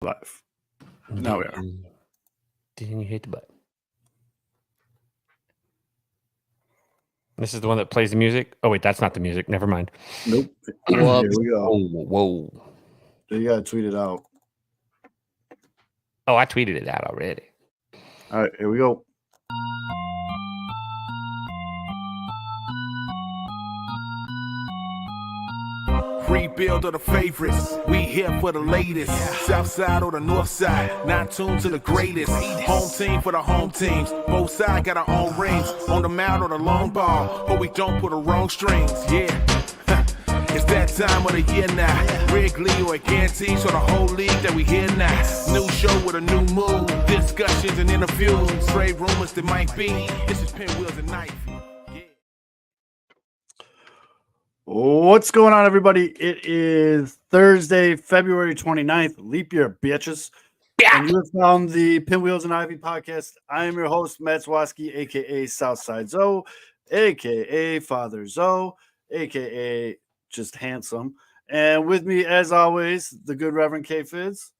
Live. Now we are. Didn't you hit the button? This is the one that plays the music. Oh wait, that's not the music. Never mind. Nope. Here we go. Whoa. You gotta tweet it out. Oh, I tweeted it out already. All right, here we go. Rebuild of the favorites. We here for the latest. South side or the north side. Not tuned to the greatest. Home team for the home teams. Both sides got our own rings. On the mound or the long ball. But we don't put the wrong strings. Yeah. It's that time of the year now. Wrigley or Gantes or the whole league that we hear now. New show with a new mood. Discussions and interviews. Straight rumors that might be. This is Pinwheels and Knife. What's going on, everybody? It is Thursday, February 29th, leap year, bitches. And you have found the Pinwheels and Ivy podcast. I am your host, Matt Zwaski, a.k.a. Southside Zoe, a.k.a. Father Zoe, a.k.a. just handsome. And with me, as always, the good Reverend K. Fizz.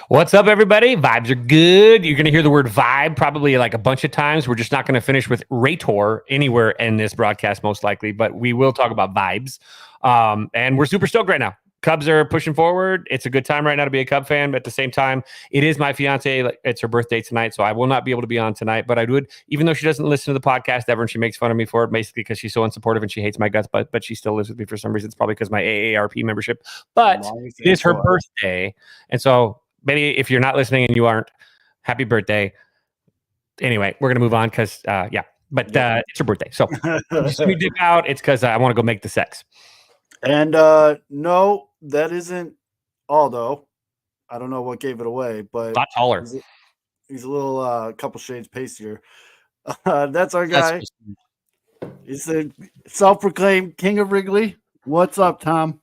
What's up, everybody? Vibes are good. You're going to hear the word vibe probably like a bunch of times. We're just not going to finish with Rator anywhere in this broadcast, most likely, but we will talk about vibes. And we're super stoked right now. Cubs are pushing forward. It's a good time right now to be a Cub fan, but at the same time, it is my fiance. It's her birthday tonight, so I will not be able to be on tonight. But I would, even though she doesn't listen to the podcast ever, and she makes fun of me for it, basically because she's so unsupportive and she hates my guts. But she still lives with me for some reason. It's probably because my AARP membership. But it is her birthday, and so maybe if you're not listening and you aren't, happy birthday. Anyway, we're gonna move on because But it's her birthday, so if we dip out, it's because I want to go make the sex. And no, that isn't Aldo. I don't know what gave it away, but a lot taller. He's a little couple shades pastier. That's our guy. He's the self-proclaimed king of Wrigley. What's up, Tom?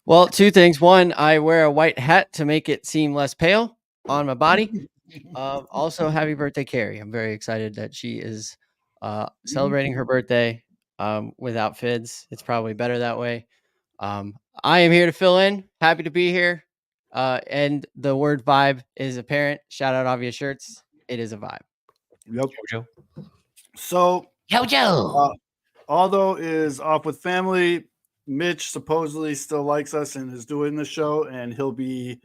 Well, two things. One, I wear a white hat to make it seem less pale on my body. Also, happy birthday, Carrie. I'm very excited that she is celebrating her birthday without Fids. It's probably better that way. I am here to fill in. Happy to be here. And the word vibe is apparent. Shout out Obvious Shirts. It is a vibe. Yep. Jojo. So, Jojo. Aldo is off with family. Mitch supposedly still likes us and is doing the show, and he'll be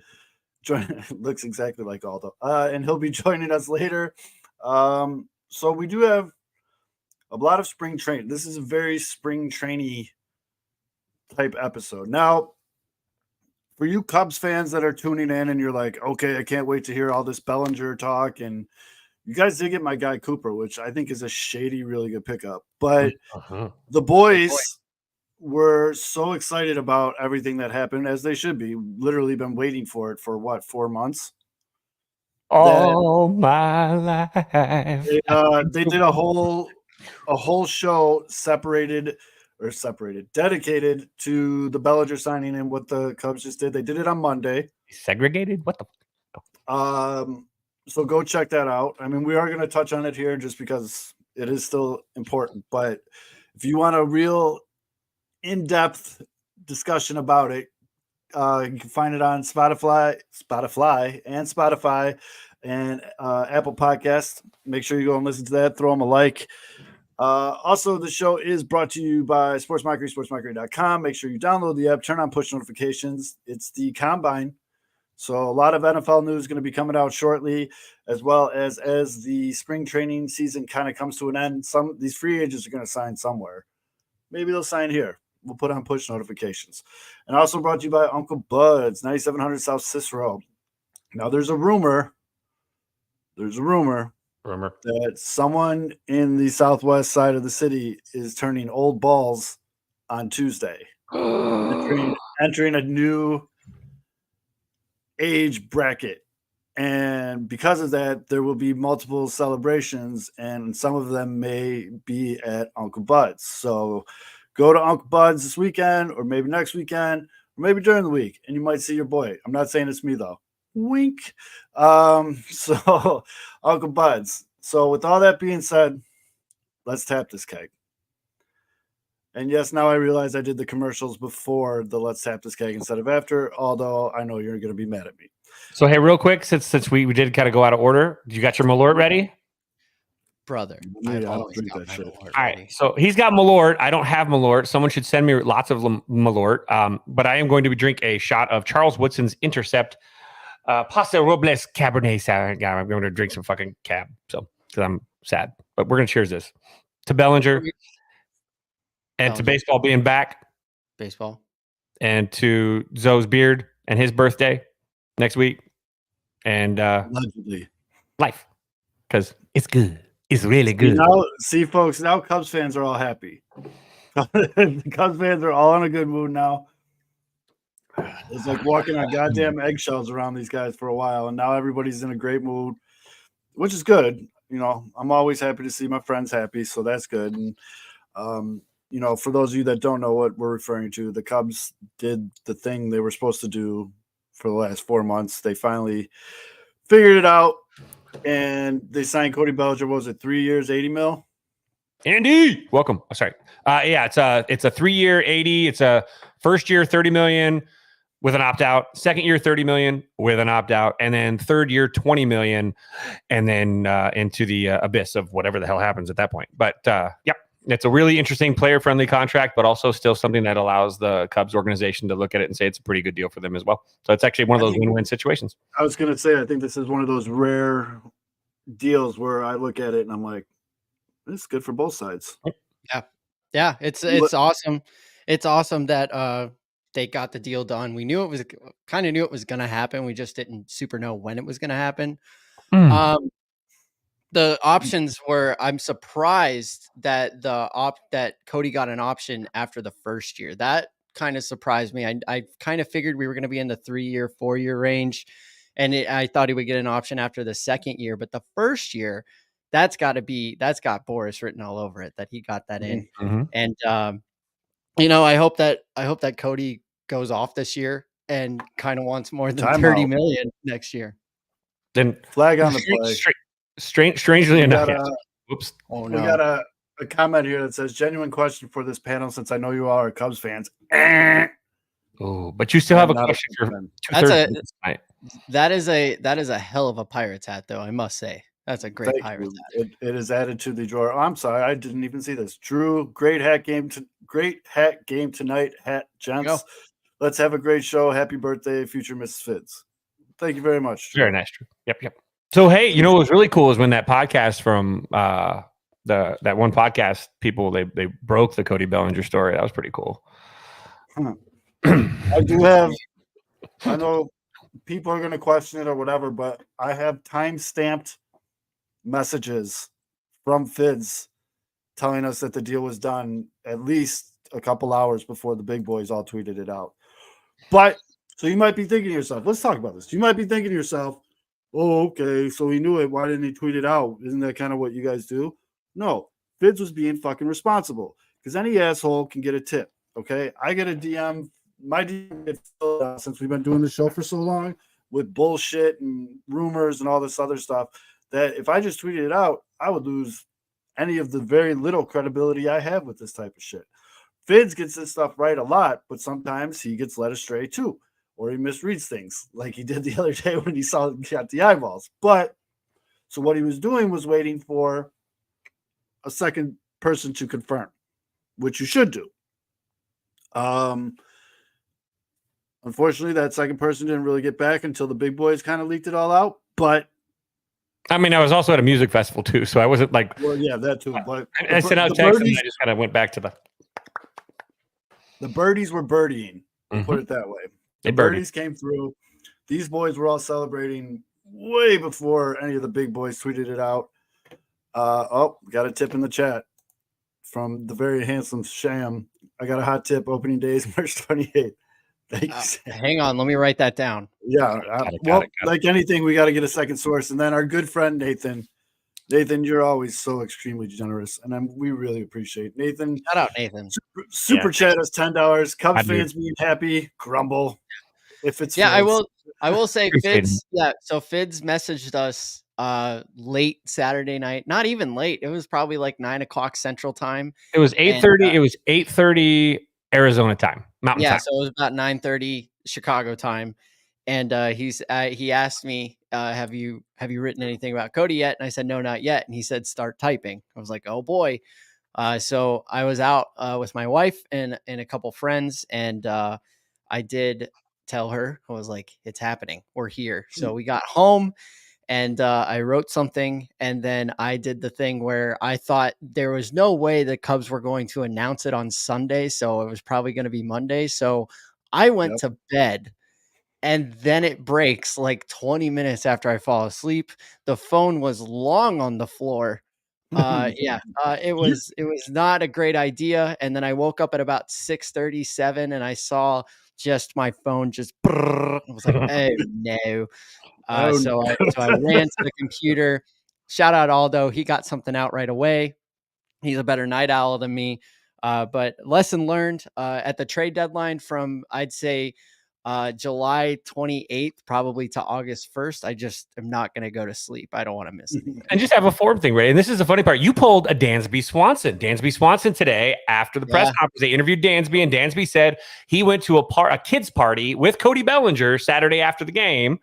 joining. Looks exactly like Aldo, and he'll be joining us later. So we do have a lot of spring training. This is a very spring trainy type episode. Now, for you Cubs fans that are tuning in and you're like, okay, I can't wait to hear all this Bellinger talk, and you guys did get my guy Cooper, which I think is a shady, really good pickup. But the boys were so excited about everything that happened, as they should be. Literally been waiting for it for what, 4 months? All my life. They did a whole show dedicated to the Bellinger signing and what the Cubs just did. They did it on Monday. Segregated? What the? So go check that out. I mean, we are going to touch on it here just because it is still important. But if you want a real in-depth discussion about it, you can find it on Spotify, and Apple Podcasts. Make sure you go and listen to that. Throw them a like. Also, the show is brought to you by sportsmockery.com. Make sure you download the app, turn on push notifications. It's the Combine. So a lot of NFL news is going to be coming out shortly, as well as the spring training season kind of comes to an end. These free agents are going to sign somewhere. Maybe they'll sign here. We'll put on push notifications. And also brought to you by Uncle Bud's, 9700 South Cicero. Now, there's a rumor that someone in the southwest side of the city is turning old balls on Tuesday, entering a new age bracket. And because of that, there will be multiple celebrations, and some of them may be at Uncle Bud's. So go to Uncle Bud's this weekend, or maybe next weekend, or maybe during the week, and you might see your boy. I'm not saying it's me, though. Wink. So Uncle Bud's. So with all that being said, let's tap this keg. And yes, now I realize I did the commercials before the let's tap this keg instead of after, although I know you're going to be mad at me. So hey, real quick, since we did kind of go out of order, you got your Malort ready? Brother, Yeah, I I've don't always drink got that my shit. Malort All right, ready. so he's got Malort. I don't have Malort. Someone should send me lots of Malort. But I am going to drink a shot of Charles Woodson's Intercept Pasta Robles Cabernet Sauvignon. I'm going to drink some fucking cab, so because I'm sad. But we're going to cheers this to Bellinger and to Bellinger. baseball being back, Baseball. and to Zoe's beard and his birthday next week, and Allegedly. life, because it's good. It's really good. See, folks, now Cubs fans are all happy. The Cubs fans are all in a good mood now. It's like walking on goddamn eggshells around these guys for a while, and now everybody's in a great mood, which is good. You know, I'm always happy to see my friends happy, so that's good. And you know, for those of you that don't know what we're referring to, the Cubs did the thing they were supposed to do for the last 4 months. They finally figured it out, and they signed Cody Bellinger. What was it, 3 years, 80 mil? Andy, welcome. Oh, sorry. Yeah, it's a 3-year 80. It's a first year 30 million with an opt out, second year 30 million with an opt out, and then third year 20 million, and then into the abyss of whatever the hell happens at that point. But yep, it's a really interesting player friendly contract, but also still something that allows the Cubs organization to look at it and say it's a pretty good deal for them as well. So it's actually one of those win-win situations. I was gonna say, I think this is one of those rare deals where I look at it and I'm like, this is good for both sides. Yeah, it's awesome. It's awesome that they got the deal done. We knew it was gonna happen. We just didn't super know when it was gonna happen. The options were, I'm surprised that that Cody got an option after the first year. That kind of surprised me. I kind of figured we were going to be in the 3-year, 4-year range, and I thought he would get an option after the second year. But the first year, that's got Boris written all over it that he got that in. Mm-hmm. And you know, I hope that Cody goes off this year and kind of wants more than 30 million next year. Then flag on the play. Strangely enough, oops. Oh no. We got a comment here that says, genuine question for this panel, since I know you all are Cubs fans. Oh, but you still have a question for that is a hell of a Pirates hat, though, I must say. That's a great Pirates hat. It is added to the drawer. Oh, I'm sorry, I didn't even see this. Drew, great hat game tonight, hat gents. Let's have a great show. Happy birthday, future Mrs. Fitz. Thank you very much. Drew. Very nice, Drew. Yep. So hey, you know what was really cool is when that podcast from that one podcast people they broke the Cody Bellinger story. That was pretty cool. I know people are going to question it or whatever, but I have time-stamped messages from Fids telling us that the deal was done at least a couple hours before the big boys all tweeted it out. But so you might be thinking to yourself, let's talk about this. You might be thinking to yourself, oh, okay, so he knew it. Why didn't he tweet it out? Isn't that kind of what you guys do? No, Fids was being fucking responsible because any asshole can get a tip. Okay, I get a DM. My DM gets filled out since we've been doing the show for so long with bullshit and rumors and all this other stuff that if I just tweeted it out, I would lose any of the very little credibility I have with this type of shit. Fids gets this stuff right a lot, but sometimes he gets led astray too, or he misreads things like he did the other day when he got the eyeballs. But so what he was doing was waiting for a second person to confirm, which you should do. Unfortunately, that second person didn't really get back until the big boys kind of leaked it all out. But I mean, I was also at a music festival too, so I wasn't like, well, yeah, that too. But I sent out text and I just kind of went back to the birdies were birdieing. Put it that way. The birdies came through. These boys were all celebrating way before any of the big boys tweeted it out. Got a tip in the chat from the very handsome Sham. I got a hot tip. Opening day is March 28th. Thanks. Hang on, let me write that down. Yeah. Got it. Like anything, we got to get a second source. And then our good friend Nathan. Nathan, you're always so extremely generous, and we really appreciate Nathan. Shout out, Nathan. Super chat us $10. Cubs fans being happy, grumble. If it's Fids. I will say Fids. Yeah, so Fids messaged us late Saturday night. Not even late. It was probably like 9:00 Central Time. It was 8:30. It was 8:30 Arizona time, Mountain time. Yeah, so it was about 9:30 Chicago time. And he asked me, have you written anything about Cody yet? And I said, no, not yet. And he said, start typing. I was like, oh boy. So I was out with my wife and a couple friends, and I did tell her. I was like, it's happening, we're here. So we got home, and I wrote something, and then I did the thing where I thought there was no way the Cubs were going to announce it on Sunday, so it was probably going to be Monday. So I went to bed, and then it breaks like 20 minutes after I fall asleep. The phone was long on the floor. It was not a great idea. And then I woke up at about 6:37, and I saw just my phone just brrr. I was like, oh no. So I ran to the computer. Shout out Aldo. He got something out right away. He's a better night owl than me. But lesson learned at the trade deadline from, I'd say, July 28th, probably to August 1st. I just am not going to go to sleep. I don't want to miss anything. And just have a form thing ready. And this is the funny part. You pulled a Dansby Swanson. Dansby Swanson today, after the press conference, they interviewed Dansby, and Dansby said he went to a kids party with Cody Bellinger Saturday after the game.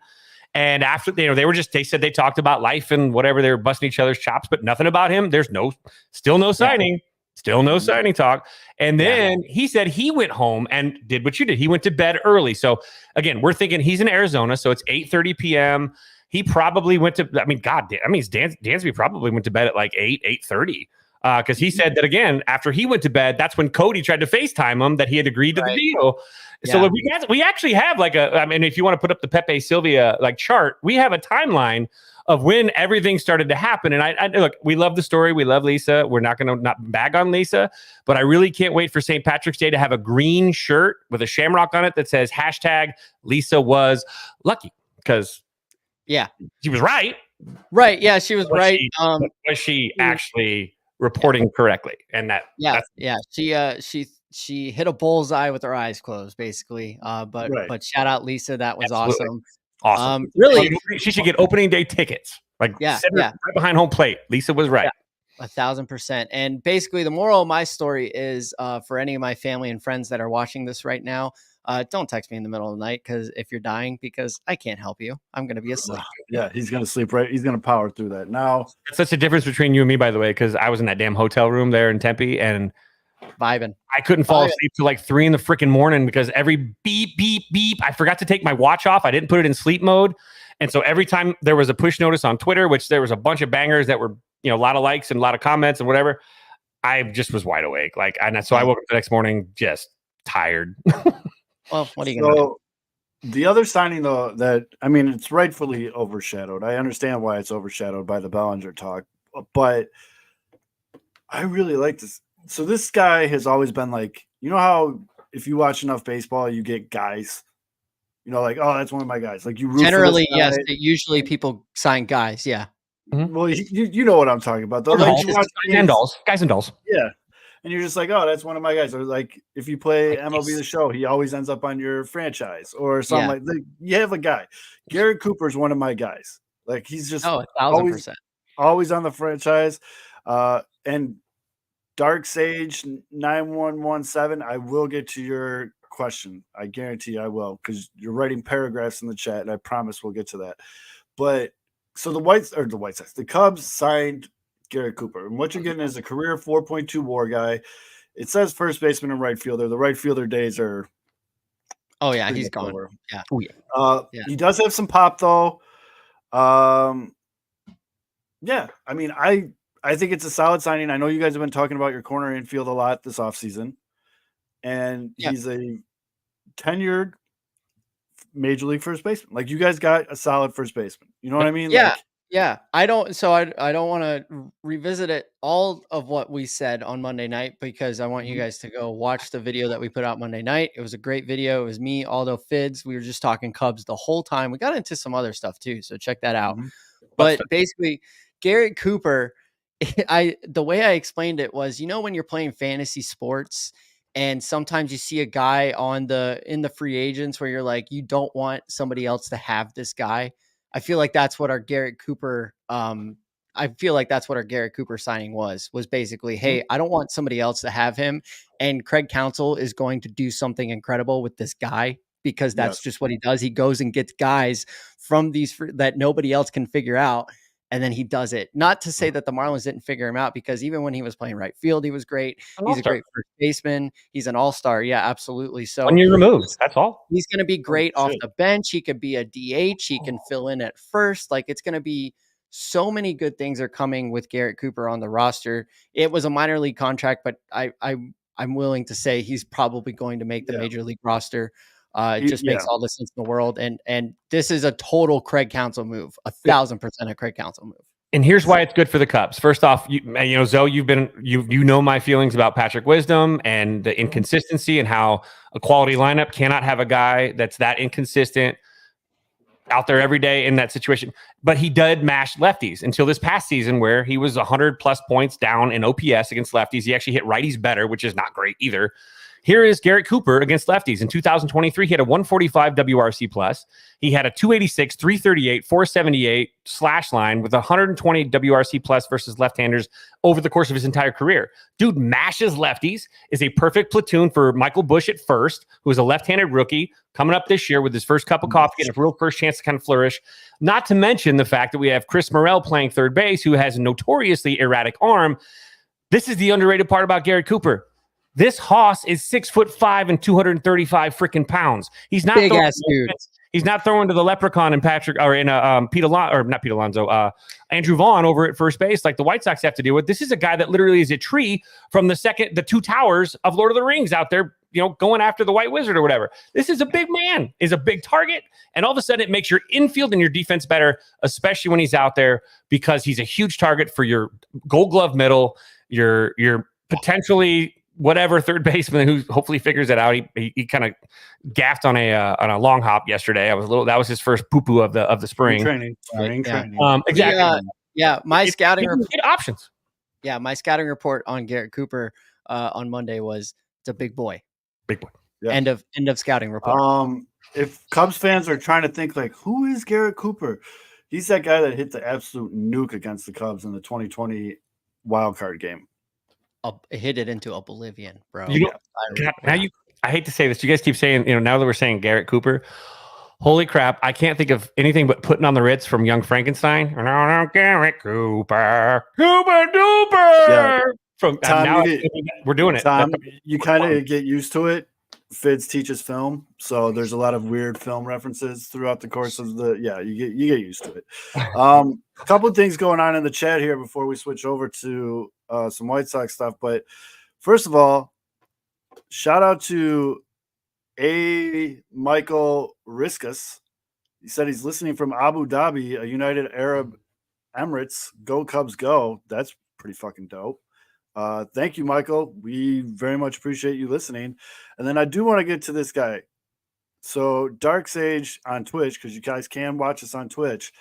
And after, they said they talked about life and whatever. They were busting each other's chops, but nothing about him. There's still no signing. Still no signing talk. And then he said he went home and did what you did. He went to bed early. So again, we're thinking he's in Arizona. So it's 8:30 p.m. He probably went to, Dansby probably went to bed at like 8:30. Because he said that, again, after he went to bed, that's when Cody tried to FaceTime him that he had agreed to the deal. Yeah. So we actually have if you want to put up the Pepe Sylvia chart, we have a timeline of when everything started to happen. And I look, we love the story. We love Lisa. We're not going to not bag on Lisa, but I really can't wait for St. Patrick's Day to have a green shirt with a shamrock on it that says #Lisa was lucky, because she was right. Right. Yeah, she was right. Was she actually reporting correctly? And she hit a bullseye with her eyes closed, basically. But shout out Lisa. That was awesome. Awesome. Really, she should get opening day tickets. Right behind home plate. Lisa was right. 1,000%. And basically, the moral of my story is for any of my family and friends that are watching this right now, don't text me in the middle of the night if you're dying, because I can't help you. I'm going to be asleep. Yeah, he's going to sleep right. He's going to power through that. Now, it's such a difference between you and me, by the way, because I was in that damn hotel room there in Tempe and vibing. I couldn't fall asleep till 3 in the freaking morning because every beep, beep, beep. I forgot to take my watch off. I didn't put it in sleep mode. And so every time there was a push notice on Twitter, which there was a bunch of bangers that were, a lot of likes and a lot of comments and whatever, I just was wide awake. So I woke up the next morning just tired. Well, what are you going to do? The other signing, though, it's rightfully overshadowed. I understand why it's overshadowed by the Bellinger talk, but I really like this. So this guy has always been how if you watch enough baseball, you get guys, oh, that's one of my guys. You root generally, yes. Usually people sign guys. Yeah. Mm-hmm. Well, you know what I'm talking about, though. Guys and dolls. Yeah. And you're just oh, that's one of my guys. Or if you play MLB The Show, he always ends up on your franchise or something you have a guy. Garrett Cooper is one of my guys. He's just 1,000%. Always on the franchise. And Dark Sage 9117, I will get to your question. I guarantee I will, because you're writing paragraphs in the chat, and I promise we'll get to that. But so the Cubs signed Garrett Cooper, and what you're getting is a career 4.2 WAR guy. It says first baseman and right fielder. The right fielder days are he's gone. He does have some pop, though. I think it's a solid signing. I know you guys have been talking about your corner infield a lot this offseason, and he's a tenured major league first baseman. You guys got a solid first baseman. You know what I mean? Yeah. I don't want to revisit it all of what we said on Monday night, because I want you guys to go watch the video that we put out Monday night. It was a great video. It was me, Aldo, Fids. We were just talking Cubs the whole time. We got into some other stuff too, so check that out. Mm-hmm. But basically, Garrett Cooper, the way I explained it was, when you're playing fantasy sports and sometimes you see a guy in the free agents where you're you don't want somebody else to have this guy. I feel like that's what our Garrett Cooper signing was basically, hey, I don't want somebody else to have him. And Craig Counsell is going to do something incredible with this guy. because that's Yes. just what he does. He goes and gets guys from these that nobody else can figure out. And then he does it. Not to say that the Marlins didn't figure him out, because even when he was playing right field, he was great. An He's a all-star. great first baseman. He's an all-star. Yeah, absolutely. So 1 year removed. That's all. he's going to be great off shit. the bench. He could be a DH. He can fill in at first. Like, it's going to be so many good things are coming with Garrett Cooper on the roster. It was a minor league contract, but I'm willing to say he's probably going to make the major league roster. It just makes all the sense in the world. And this is a total Craig Counsell move, 1,000% a Craig Counsell move. And here's why it's good for the Cubs. First off, you know, Zoe, you know my feelings about Patrick Wisdom and the inconsistency, and how a quality lineup cannot have a guy that's that inconsistent out there every day in that situation. But he did mash lefties until this past season, where he was 100+ points down in OPS against lefties. He actually hit righties better, which is not great either. Here is Garrett Cooper against lefties. In 2023, he had a 145 WRC plus. He had a 286, 338, 478 slash line with 120 WRC plus versus left-handers over the course of his entire career. Dude mashes lefties, is a perfect platoon for Michael Busch at first, who is a left-handed rookie coming up this year with his first cup of coffee, getting a real first chance to kind of flourish. Not to mention the fact that we have Chris Morel playing third base, who has a notoriously erratic arm. This is the underrated part about Garrett Cooper. This hoss is 6'5" and 235 freaking pounds. He's not big ass dude. He's not throwing to the leprechaun and Patrick, or in Pete Alonso, or not Pete Alonso, Andrew Vaughn over at first base, like the White Sox have to deal with. This is a guy that literally is a tree from the two towers of Lord of the Rings out there, you know, going after the White Wizard or whatever. This is a big man, is a big target, and all of a sudden it makes your infield and your defense better, especially when he's out there, because he's a huge target for your Gold Glove middle, your potentially whatever third baseman who hopefully figures it out. He kind of gaffed on a long hop yesterday. That was his first poo-poo of the spring. Training. Exactly. My scouting options. Yeah, my scouting report on Garrett Cooper on Monday was it's a big boy. Big boy. Yeah. End of scouting report. If Cubs fans are trying to think like, who is Garrett Cooper? He's that guy that hit the absolute nuke against the Cubs in the 2020 wild card game. Hit it into oblivion, bro. You know, I hate to say this. You guys keep saying, you know, now that we're saying Garrett Cooper, holy crap, I can't think of anything but Putting on the Ritz from Young Frankenstein. No, Garrett Cooper. Cooper Duper. Yeah. From Tom, we're doing it. Tom, you kind of get used to it. Fids teaches film, so there's a lot of weird film references throughout the course of you get used to it. A couple of things going on in the chat here before we switch over to some White Sox stuff. But first of all, shout out to Michael Riskus. He said he's listening from Abu Dhabi, a United Arab Emirates. Go Cubs, go! That's pretty fucking dope. Thank you, Michael. We very much appreciate you listening. And then I do want to get to this guy. So Dark Sage on Twitch, because you guys can watch us on Twitch.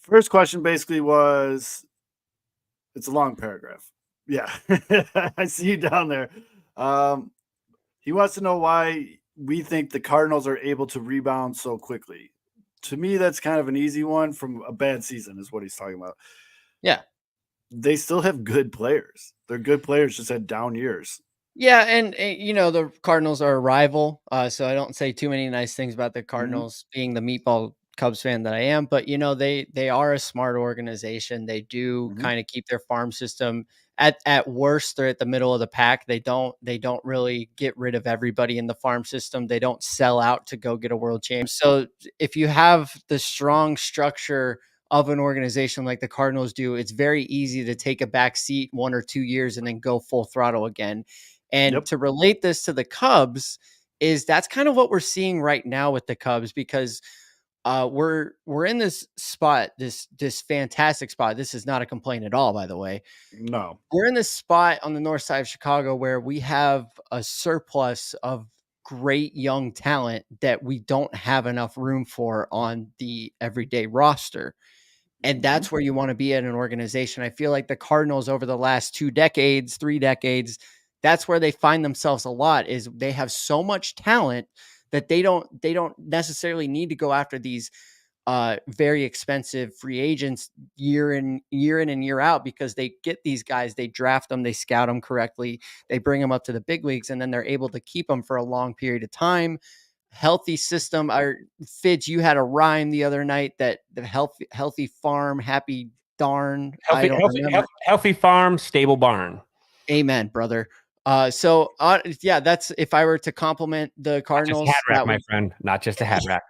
First question basically was, it's a long paragraph. Yeah, I see you down there. He wants to know why we think the Cardinals are able to rebound so quickly. To me, that's kind of an easy one from a bad season is what he's talking about. Yeah. They still have good players. They're good players, just had down years. Yeah, and you know, the Cardinals are a rival, so I don't say too many nice things about the Cardinals being the meatball Cubs fan that I am, but you know, they are a smart organization. They do kind of keep their farm system at worst, they're at the middle of the pack. They don't really get rid of everybody in the farm system. They don't sell out to go get a world champion. So if you have the strong structure of an organization like the Cardinals do, it's very easy to take a back seat 1 or 2 years and then go full throttle again. And to relate this to the Cubs is that's kind of what we're seeing right now with the Cubs, because we're in this spot, this fantastic spot. This is not a complaint at all, by the way. No, we're in this spot on the north side of Chicago where we have a surplus of great young talent that we don't have enough room for on the everyday roster. And that's where you want to be at an organization. I feel like the Cardinals over the last 2 decades, 3 decades, that's where they find themselves a lot, is they have so much talent that they don't necessarily need to go after these very expensive free agents year in and year out, because they get these guys, they draft them, they scout them correctly, they bring them up to the big leagues, and then they're able to keep them for a long period of time. healthy system. Fidge, you had a rhyme the other night that the healthy farm, happy darn. I don't remember. Healthy farm, stable barn. Amen, brother. Yeah, that's if I were to compliment the Cardinals. Not just hat rack, my friend, not just a hat rack.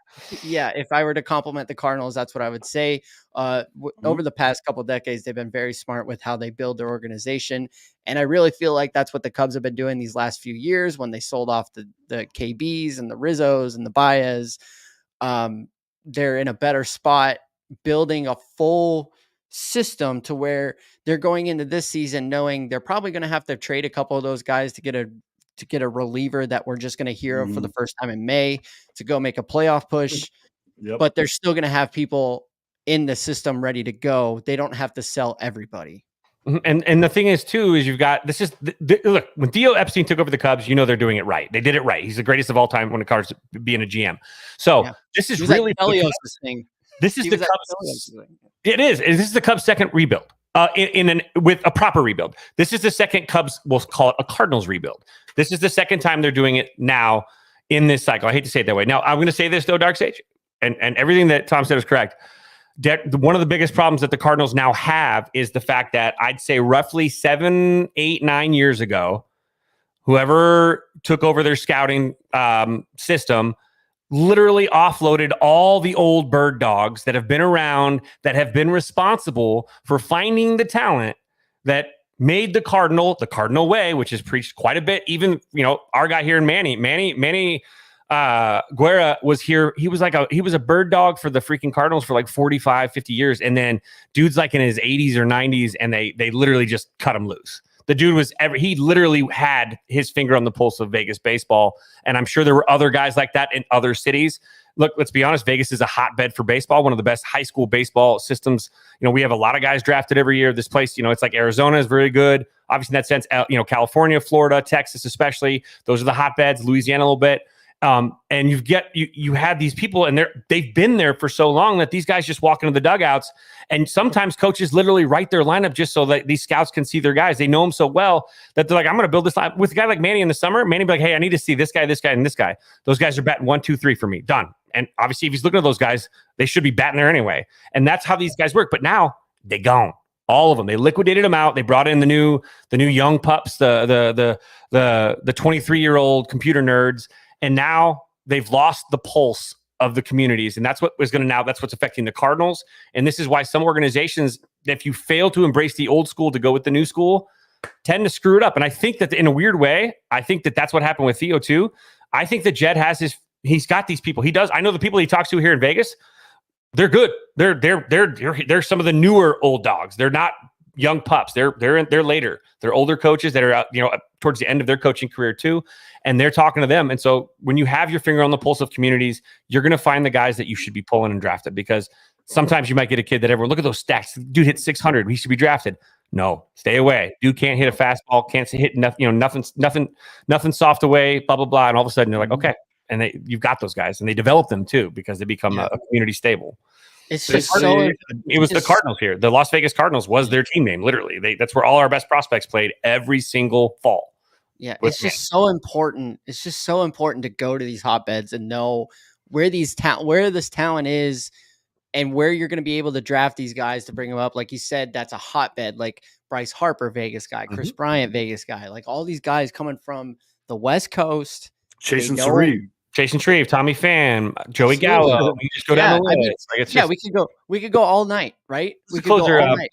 Yeah, if I were to compliment the Cardinals, that's what I would say. Over the past couple of decades, they've been very smart with how they build their organization, and I really feel like that's what the Cubs have been doing these last few years when they sold off the KBs and the Rizzos and the Baez. They're in a better spot, building a full system to where they're going into this season knowing they're probably going to have to trade a couple of those guys to get a reliever that we're just going to hear of for the first time in May to go make a playoff push. Yep. But they're still going to have people in the system ready to go. They don't have to sell everybody. And the thing is too, is you've got, this is look, when Theo Epstein took over the Cubs, they're doing it right. They did it right. He's the greatest of all time when it comes to being a GM. So this is really thing. This is the Cubs. It is. This is the Cubs' second rebuild. With a proper rebuild. This is the second Cubs, we'll call it a Cardinals rebuild. This is the second time they're doing it now in this cycle. I hate to say it that way. Now, I'm going to say this though, Dark Sage, and everything that Tom said is correct. One of the biggest problems that the Cardinals now have is the fact that I'd say roughly 7, 8, 9 years ago, whoever took over their scouting system literally offloaded all the old bird dogs that have been around, that have been responsible for finding the talent that made the Cardinal way, which is preached quite a bit. Even, our guy here in Manny Guerra was here. He was a bird dog for the freaking Cardinals for like 45, 50 years. And then dude's like in his 80s or 90s and they literally just cut him loose. The dude he literally had his finger on the pulse of Vegas baseball. And I'm sure there were other guys like that in other cities. Look, let's be honest. Vegas is a hotbed for baseball, one of the best high school baseball systems. We have a lot of guys drafted every year. This place, it's like Arizona is very good. Obviously in that sense, California, Florida, Texas, especially, those are the hotbeds, Louisiana a little bit. And you have these people and they've been there for so long that these guys just walk into the dugouts, and sometimes coaches literally write their lineup just so that these scouts can see their guys. They know them so well that they're like, I'm going to build this lineup with a guy like Manny in the summer. Manny be like, hey, I need to see this guy, and this guy. Those guys are batting 1, 2, 3 for me. Done. And obviously if he's looking at those guys, they should be batting there anyway. And that's how these guys work. But now they gone. All of them. They liquidated them out. They brought in the new young pups, the 23-year-old computer nerds. And now they've lost the pulse of the communities. And that's what's affecting the Cardinals. And this is why some organizations, if you fail to embrace the old school to go with the new school, tend to screw it up. And I think that in a weird way, that's what happened with Theo too. I think that Jed he's got these people. He does. I know the people he talks to here in Vegas, they're good. They're some of the newer old dogs. They're not young pups. They're later. They're older coaches that are out, towards the end of their coaching career too. And they're talking to them. And so when you have your finger on the pulse of communities, you're going to find the guys that you should be pulling and drafted, because sometimes you might get a kid that everyone, look at those stats. Dude hit 600. He should be drafted. No, stay away. Dude can't hit a fastball. Can't hit nothing soft away, blah, blah, blah. And all of a sudden they're like, okay. And you've got those guys, and they develop them too, because they become a community stable. It's just it was the Cardinals here. The Las Vegas Cardinals was their team name. Literally, that's where all our best prospects played every single fall. Yeah, it's just so important. It's just so important to go to these hotbeds and know where this talent is, and where you're going to be able to draft these guys to bring them up. Like you said, that's a hotbed. Like Bryce Harper, Vegas guy, Chris Bryant, Vegas guy. Like all these guys coming from the West Coast. Jason Shreve, Tommy Pham, Joey Gallo. We just go down the list. We could go all night, right? We could go all night.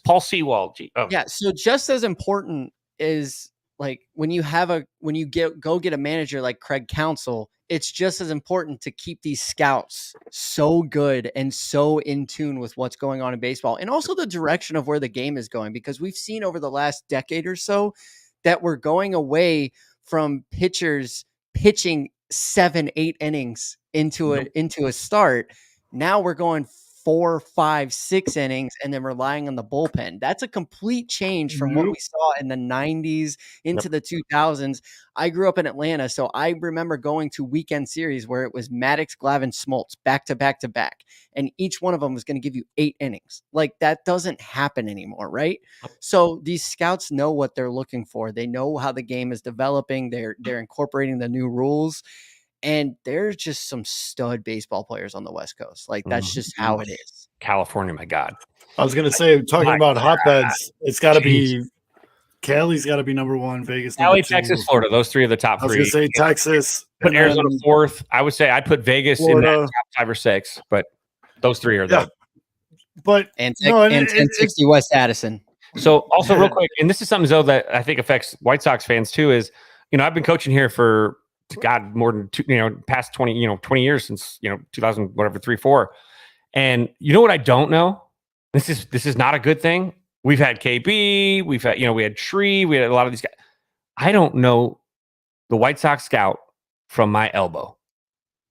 Paul Sewald. Yeah. So just as important is, like, when you go get a manager like Craig Counsell, it's just as important to keep these scouts so good and so in tune with what's going on in baseball, and also the direction of where the game is going, because we've seen over the last decade or so that we're going away from pitchers pitching 7, 8 innings into a start. Now we're going 4, 5, 6 innings and then relying on the bullpen. That's a complete change from what we saw in the 90s into the 2000s. I grew up in Atlanta, so I remember going to weekend series where it was Maddox, Glavine, Smoltz back to back to back, and each one of them was going to give you 8 innings. Like, that doesn't happen anymore, right? So these scouts know what they're looking for. They know how the game is developing. They're incorporating the new rules. And there's just some stud baseball players on the West Coast. Like that's just how it is. California, my God. I was gonna say, talking My about hotbeds, it's got to Jeez. be Cali's got to be number one, Vegas number Cali, two. Texas, Florida. Those three are the top I was three. gonna say Texas, Put and Arizona then fourth. I would say I'd put Vegas in that Florida. top 5 or 6, but those three are Yeah. the. But And, No, and and it- 1060 West Addison. So also real quick, and this is something, Zoe, that I think affects White Sox fans too, is, I've been coaching here for God, more than past 20, 20 years since, 2000, whatever, 3, 4. And you know what I don't know? This is not a good thing. We've had KB, we had Tree, we had a lot of these guys. I don't know the White Sox scout from my elbow.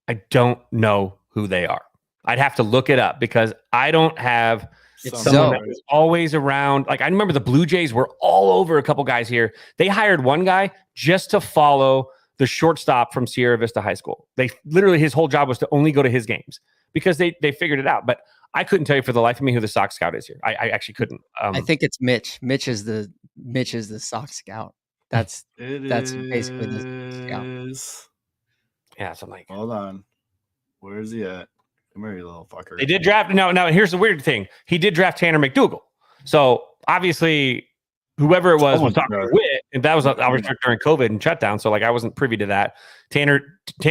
I don't know who they are. I'd have to look it up because I don't have It's someone Zoe. that was always around. Like, I remember the Blue Jays were all over a couple guys here. They hired one guy just to follow the shortstop from Sierra Vista High School. They literally, his whole job was to only go to his games because they figured it out. But I couldn't tell you for the life of me who the Sox scout is here. I actually couldn't. I think it's Mitch. Mitch is the Sox scout. That's basically the scout. is. yeah, something like. Hold on, where is he at? Come here, you little fucker. They did draft. Now, here's the weird thing. He did draft Tanner McDougal. So obviously, whoever it was Someone talking drafted. with, and that was obviously during COVID and shutdown. So like, I wasn't privy to that.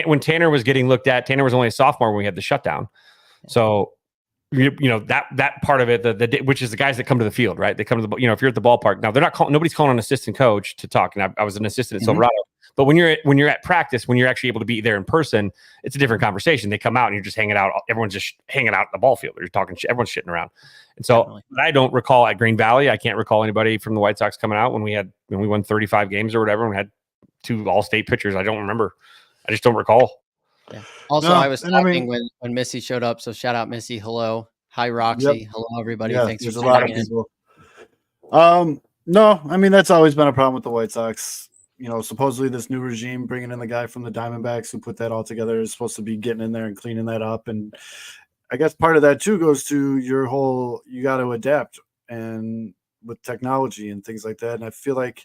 When Tanner was getting looked at, Tanner was only a sophomore when we had the shutdown. So that part of it, which is the guys that come to the field, right? They come to the, if you're at the ballpark now, they're not calling. Nobody's calling an assistant coach to talk. And I was an assistant at Silverado. But when you're at practice, when you're actually able to be there in person, it's a different conversation. They come out and you're just hanging out. Everyone's just hanging out at the ball field. You're talking. Everyone's shitting around. And so Definitely. I don't recall at Green Valley. I can't recall anybody from the White Sox coming out when we won 35 games or whatever and we had 2 all-state pitchers. I don't remember. I just don't recall. Yeah. Also, No, I was and I talking mean- when Missy showed up. So shout out Missy. Hello. Hi, Roxy. Hello, everybody. Yeah, Thanks there's for a lot of tuning in. people. No, I mean that's always been a problem with the White Sox. Supposedly this new regime bringing in the guy from the Diamondbacks who put that all together is supposed to be getting in there and cleaning that up. And I guess part of that too goes to your whole, you got to adapt and with technology and things like that. And I feel like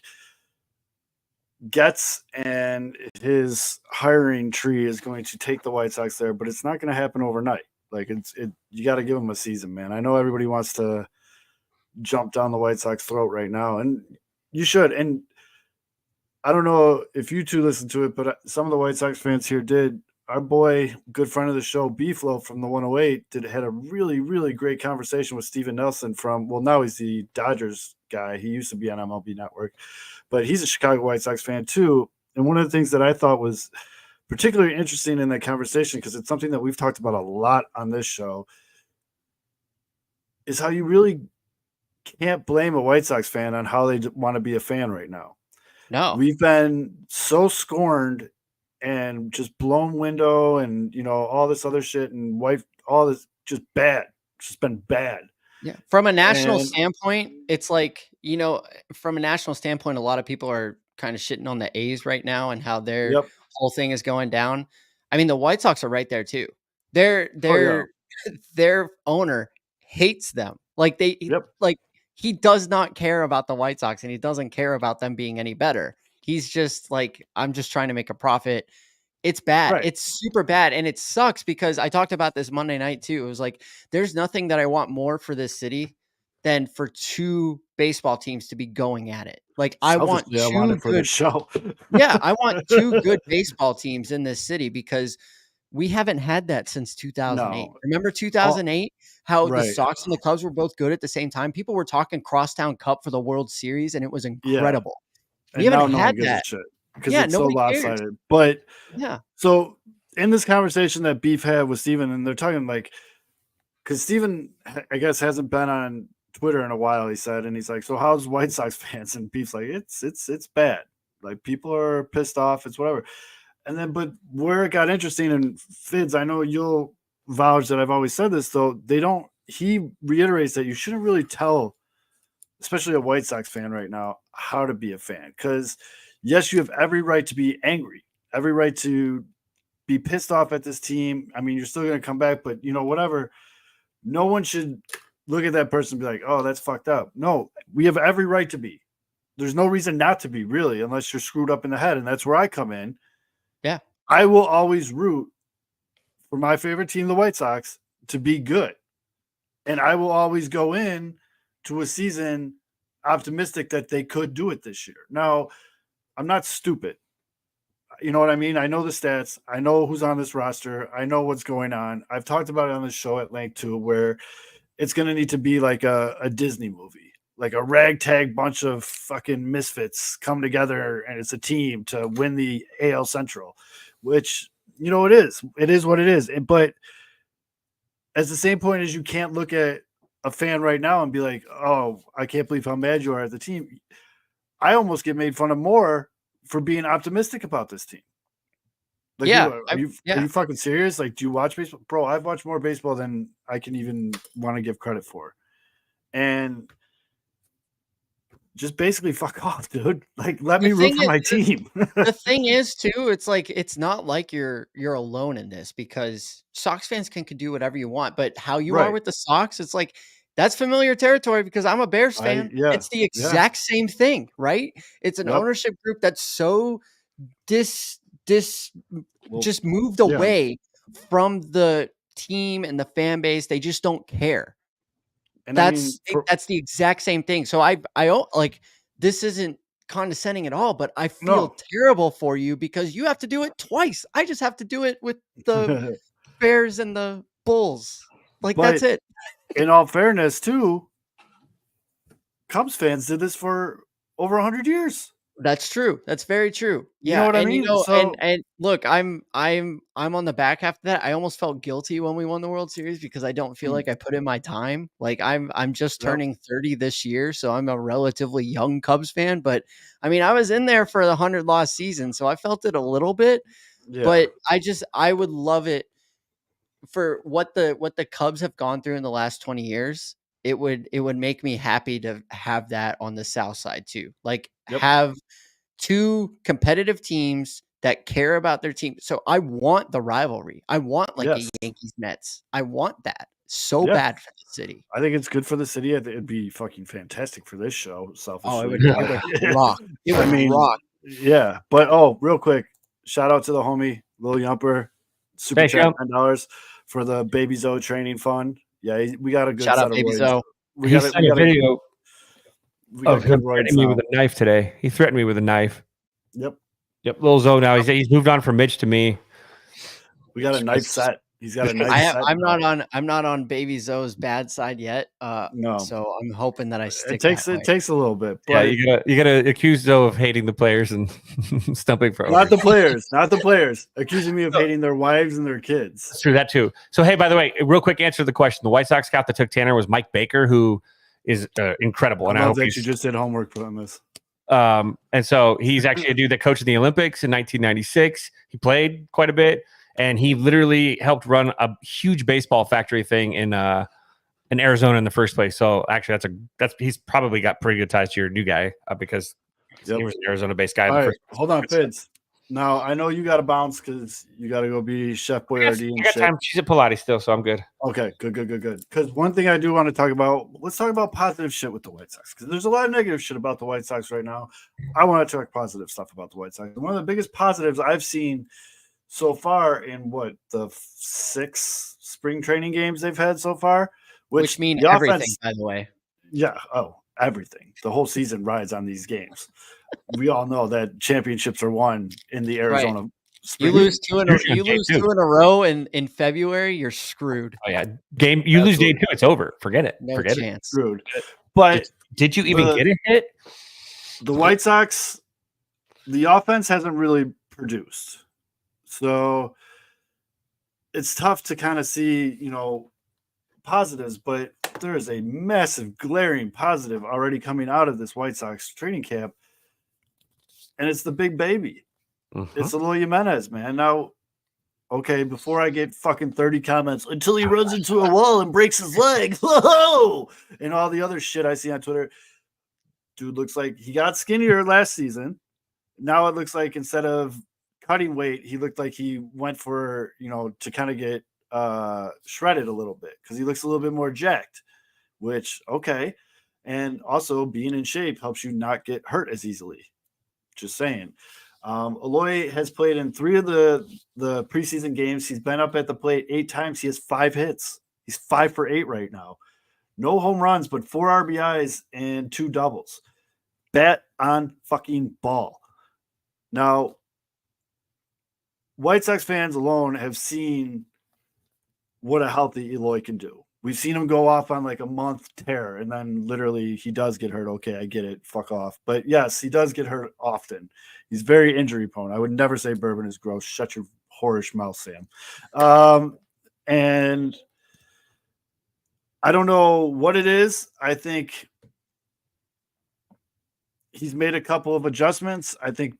Getz and his hiring tree is going to take the White Sox there, but it's not going to happen overnight. Like you got to give them a season, man. I know everybody wants to jump down the White Sox throat right now, and you should. And I don't know if you two listen to it, but some of the White Sox fans here did. Our boy, good friend of the show, B-Flow from the 108, had a really, really great conversation with Steven Nelson now he's the Dodgers guy. He used to be on MLB Network, but he's a Chicago White Sox fan too. And one of the things that I thought was particularly interesting in that conversation, because it's something that we've talked about a lot on this show, is how you really can't blame a White Sox fan on how they want to be a fan right now. No. We've been so scorned and just blown window and, all this other shit and all this just bad. It's just been bad. Yeah. From a national And- standpoint, it's like, from a national standpoint, a lot of people are kind of shitting on the A's right now and how their Yep. whole thing is going down. I mean, the White Sox are right there too. Their owner hates them. Like he does not care about the White Sox and he doesn't care about them being any better. He's just like, I'm just trying to make a profit. It's bad. Right. It's super bad. And it sucks because I talked about this Monday night too. It was like, there's nothing that I want more for this city than for 2 baseball teams to be going at it. Like I want Selfishly, I want two it for the good, show. yeah, I want 2 good baseball teams in this city because we haven't had that since 2008. No. Remember 2008? How the Right. Sox and the Cubs were both good at the same time. People were talking Crosstown Cup for the World Series, and it was incredible. We And haven't now no had one gives a that. shit because Yeah, it's so nobody cares. lopsided. But Yeah, so in this conversation that Beef had with Steven, and they're talking like, because Steven, I guess, hasn't been on Twitter in a while, he said, and he's like, so how's White Sox fans? And Beef's like, it's bad. Like people are pissed off. It's whatever. And then, but where it got interesting, and Fids, I know you'll vouch that I've always said this, though, he reiterates that you shouldn't really tell, especially a White Sox fan right now, how to be a fan. Because yes, you have every right to be angry, every right to be pissed off at this team. I mean, you're still going to come back, but whatever. No one should look at that person and be like, oh, that's fucked up. No, we have every right to be. There's no reason not to be, really, unless you're screwed up in the head. And that's where I come in. Yeah. I will always root for my favorite team, the White Sox, to be good. And I will always go in to a season optimistic that they could do it this year. Now, I'm not stupid. You know what I mean? I know the stats. I know who's on this roster. I know what's going on. I've talked about it on the show at length too, where it's going to need to be like a Disney movie, like a ragtag bunch of fucking misfits come together and it's a team to win the AL Central, which, you know, it is. It is what it is. But at the same point as you can't look at a fan right now and be like, oh, I can't believe how mad you are at the team. I almost get made fun of more for being optimistic about this team. Like, Yeah, are you fucking serious? Like, do you watch baseball? Bro, I've watched more baseball than I can even want to give credit for. And just basically fuck off, dude. Like, let me root for my team. The thing is, too, it's like it's not like you're alone in this, because Sox fans can do whatever you want, but how you are Right. with the Sox, it's like that's familiar territory because I'm a Bears fan. It's the exact same thing, right? It's an ownership group that's so just moved away from the team and the fan base. They just don't care. And that's the exact same thing. So I like, this isn't condescending at all, but I feel terrible for you because you have to do it twice. I just have to do it with the Bears and the Bulls. Like, that's it. In all fairness, too, Cubs fans did this for over 100 years. That's true. That's very true. Yeah. You know what I mean? You know, and look, I'm on the back half of that. I almost felt guilty when we won the World Series because I don't feel like I put in my time. Like, I'm just turning 30 this year, so I'm a relatively young Cubs fan. But I mean, I was in there for the 100-loss season, so I felt it a little bit. Yeah. But I would love it for what the Cubs have gone through in the last 20 years. It would make me happy to have that on the South side too. Like, have two competitive teams that care about their team. So I want the rivalry. I want like a Yankees Mets. I want that so bad for the city. I think it's good for the city. It'd be fucking fantastic for this show. Selfishly. Oh, it would rock. It would rock. Yeah. But real quick, shout out to the homie Lil Yumper, super chat $10 for the Baby Zoe training fund. Yeah, we got a good shout set out, of Baby words. Zoe. We got a video of him threatening me with a knife today. He threatened me with a knife. Yep. Lil Zoe now. He's moved on from Mitch to me. We got a knife set. He's got a knife set. I'm not on Baby Zoe's bad side yet. No. So I'm hoping that I stick. It takes a little bit. But yeah, you gotta accuse Zoe of hating the players and stumping for not the players. Accusing me of hating their wives and their kids. That's true, that too. So hey, by the way, real quick answer to the question. The White Sox scout that took Tanner was Mike Baker, who is incredible. And I hope that you just did homework on this. And so he's actually a dude that coached in the Olympics in 1996. He played quite a bit, and he literally helped run a huge baseball factory thing in Arizona in the first place. So actually, he's probably got pretty good ties to your new guy because he was an Arizona-based guy. All right, hold on, Fitz. Now I know you got to bounce because you got to go be Chef Boyardee and shit. Time. She's at Pilates still, so I'm good. Okay, good. Because one thing I do want to talk about, let's talk about positive shit with the White Sox, because there's a lot of negative shit about the White Sox right now. I want to talk positive stuff about the White Sox. One of the biggest positives I've seen so far in the 6 spring training games they've had so far, which mean everything, by the way. Yeah. Oh, everything. The whole season rides on these games. We all know that championships are won in the Arizona. Right. You lose two in a row in February, you're screwed. Oh yeah, you lose day 2, it's over. Forget it. No Forget chance. It. Screwed. But did you even get a hit? The White Sox, the offense hasn't really produced, so it's tough to kind of see, positives. But there is a massive, glaring positive already coming out of this White Sox training camp. And it's the big baby. It's the Eloy Jimenez, man. Now, okay, before I get fucking 30 comments, until he runs into a wall and breaks his leg, whoa, and all the other shit I see on Twitter, dude looks like he got skinnier last season. Now it looks like instead of cutting weight, he looked like he went for, to kind of get shredded a little bit because he looks a little bit more jacked, which, okay. And also being in shape helps you not get hurt as easily. Just saying. Eloy has played in 3 of the preseason games. He's been up at the plate 8 times. He has 5 hits. He's 5 for 8 right now. No home runs, but 4 RBIs and 2 doubles. Bat on fucking ball. Now, White Sox fans alone have seen what a healthy Eloy can do. We've seen him go off on like a month tear, and then literally he does get hurt. Okay, I get it. Fuck off. But yes, he does get hurt often. He's very injury prone. I would never say Bourbon is gross. Shut your whorish mouth, Sam. And I don't know what it is. I think he's made a couple of adjustments. I think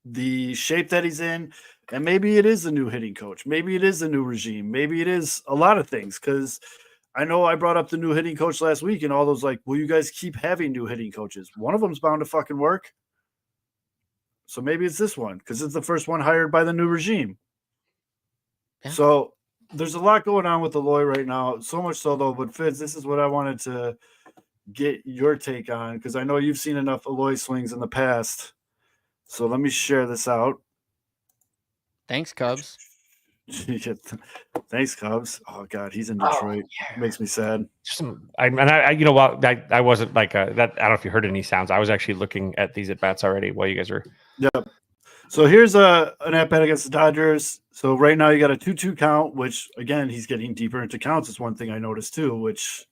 the shape that he's in, and maybe it is a new hitting coach. Maybe it is a new regime. Maybe it is a lot of things, because I know I brought up the new hitting coach last week, and all those like, will you guys keep having new hitting coaches? One of them's bound to fucking work. So maybe it's this one, because it's the first one hired by the new regime. Yeah. So there's a lot going on with Eloy right now. So much so, though, but Fitz, this is what I wanted to get your take on, because I know you've seen enough Eloy swings in the past. So let me share this out. Thanks, Cubs. Thanks, Cubs. Oh God, he's in Detroit. Yeah. Makes me sad. You know what? I wasn't like that. I don't know if you heard any sounds. I was actually looking at these at bats already while you guys were. Yep. So here's an at bat against the Dodgers. So right now you got a 2-2 count, which again he's getting deeper into counts. Is one thing I noticed too. Which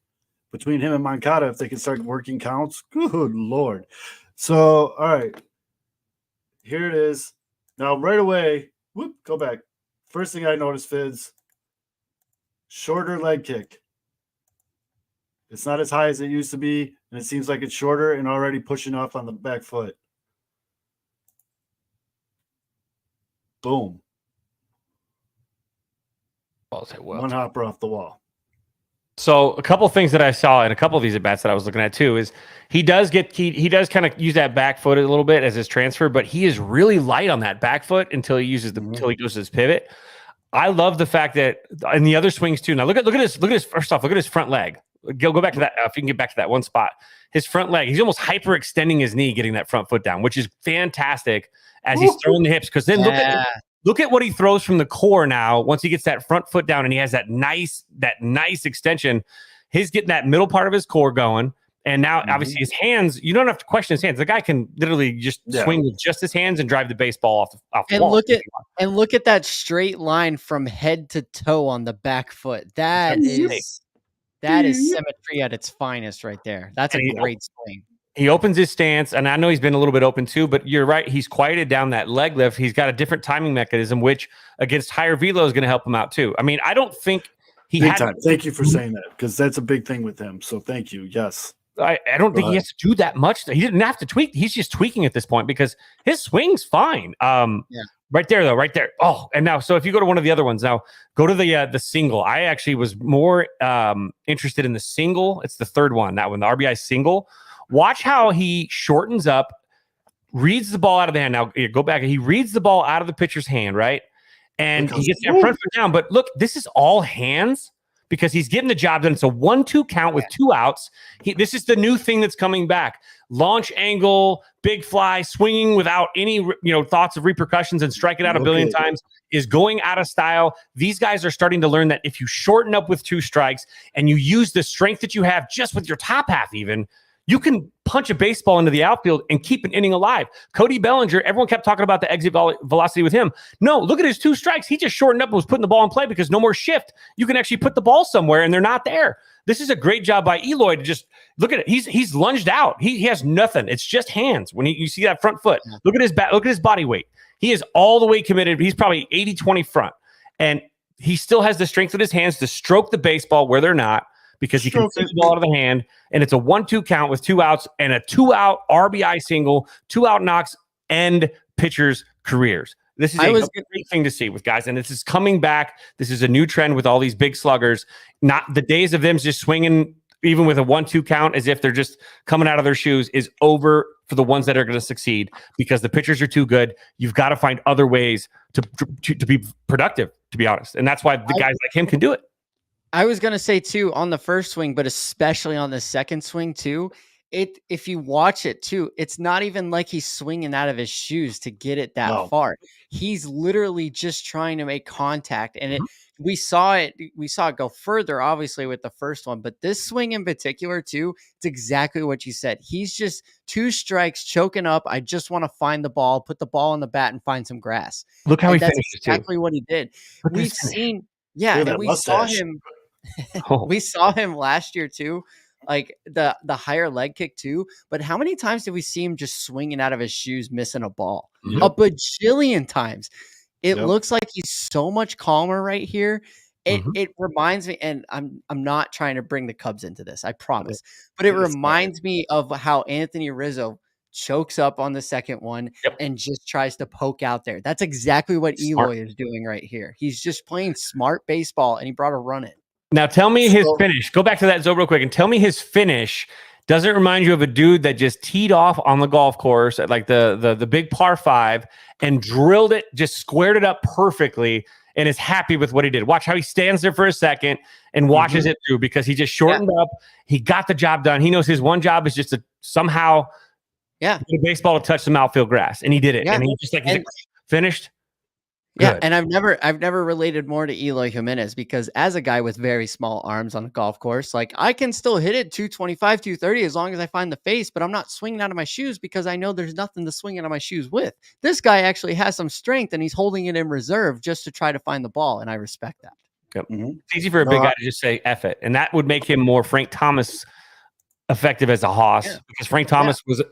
between him and Moncada, if they can start working counts, good Lord. So all right, here it is. Now right away, go back. First thing I noticed, Fizz, shorter leg kick. It's not as high as it used to be, and it seems like it's shorter and already pushing off on the back foot. Boom. One hopper off the wall. So a couple of things that I saw in a couple of these at bats that I was looking at too is he does kind of use that back foot a little bit as his transfer, but he is really light on that back foot until he uses until he goes to his pivot. I love the fact that in the other swings too. Now look at his first off, look at his front leg. Go back to that if you can get back to that one spot. His front leg, he's almost hyperextending his knee, getting that front foot down, which is fantastic as he's throwing the hips. Because then look at what he throws from the core now. Once he gets that front foot down and he has that nice extension, he's getting that middle part of his core going. And now, obviously, his hands, you don't have to question his hands. The guy can literally just swing with just his hands and drive the baseball off the wall. Look at that straight line from head to toe on the back foot. That is symmetry at its finest right there. That's a great swing. He opens his stance, and I know he's been a little bit open too, but you're right. He's quieted down that leg lift. He's got a different timing mechanism, which against higher velo is going to help him out too. I mean, I don't think he had time. Thank you for saying that, because that's a big thing with him. So thank you. Yes. I don't think he has to do that much. He didn't have to tweak. He's just tweaking at this point because his swing's fine. Right there, though, right there. Oh, and now, so if you go to one of the other ones, now go to the single. I actually was more interested in the single. It's the third one, that one, the RBI single. Watch how he shortens up, reads the ball out of the hand. Now, go back. He reads the ball out of the pitcher's hand, right? And he gets that front foot down. But look, this is all hands, because he's getting the job done. It's a 1-2 count with 2 outs. This is the new thing that's coming back. Launch angle, big fly, swinging without any thoughts of repercussions and strike it out a billion times is going out of style. These guys are starting to learn that if you shorten up with 2 strikes and you use the strength that you have just with your top half even, you can punch a baseball into the outfield and keep an inning alive. Cody Bellinger, everyone kept talking about the exit velocity with him. No, look at his 2 strikes. He just shortened up and was putting the ball in play because no more shift. You can actually put the ball somewhere and they're not there. This is a great job by Eloy to just look at it. He's lunged out. He has nothing. It's just hands. When you see that front foot, look at his back. Look at his body weight. He is all the way committed. He's probably 80-20 front, and he still has the strength with his hands to stroke the baseball where they're not, because he can take the ball out of the hand, and it's a 1-2 count with 2 outs and a 2-out RBI single. 2-out knocks end pitchers' careers. This is a great thing to see with guys, and this is coming back. This is a new trend with all these big sluggers. Not the days of them just swinging, even with a 1-2 count, as if they're just coming out of their shoes, is over for the ones that are going to succeed, because the pitchers are too good. You've got to find other ways to be productive, to be honest, and that's why the guys like him can do it. I was going to say too, on the first swing, but especially on the second swing too, if you watch it too, it's not even like he's swinging out of his shoes to get it that No. far. He's literally just trying to make contact, and Mhm. we saw it go further, obviously, with the first one, but this swing in particular too, it's exactly what you said. He's just 2 strikes, choking up. I just want to find the ball, put the ball on the bat, and find some grass. Look how And he that's finishes too. exactly what he did. Look at We've his finish. seen, Look at and that we saw mustache. him. Oh. We saw him last year too, like the higher leg kick too. But how many times did we see him just swinging out of his shoes, missing a ball? Yep. A bajillion times. It Yep. looks like he's so much calmer right here. Mhm. It reminds me, and I'm not trying to bring the Cubs into this, I promise, but it It's fine. reminds me of how Anthony Rizzo chokes up on the second one Yep. and just tries to poke out there. That's exactly what Smart. Eloy is doing right here. He's just playing smart baseball, and he brought a run in. Now tell me his So- finish. Go back to that Zoe real quick and tell me his finish. Does it remind you of a dude that just teed off on the golf course at like the big par 5 and drilled it, just squared it up perfectly, and is happy with what he did? Watch how he stands there for a second and watches it through because he just shortened up. He got the job done. He knows his one job is just to somehow get a baseball to touch some outfield grass, and he did it. Yeah. And he just And- finished. Yeah, Good. and I've never related more to Eloy Jimenez because as a guy with very small arms on a golf course, like I can still hit it 225, 230 as long as I find the face, but I'm not swinging out of my shoes because I know there's nothing to swing out of my shoes with. This guy actually has some strength and he's holding it in reserve just to try to find the ball, and I respect that. Mhm. It's easy for a big guy to just say F it. And that would make him more Frank Thomas effective as a hoss because Frank Thomas was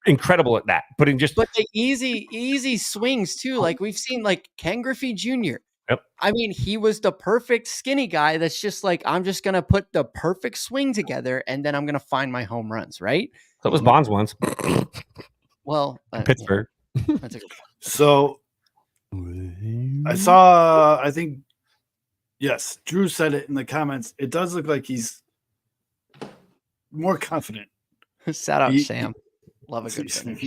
incredible at that. But the easy swings too. Like we've seen like Ken Griffey Jr. Yep. I mean, he was the perfect skinny guy that's just like, I'm just going to put the perfect swing together and then I'm going to find my home runs, right? that was Bonds once. Well, Pittsburgh. That's a good point. So I saw, I think, yes, Drew said it in the comments. It does look like he's more confident. Shout out He- Sam. Love a good finish.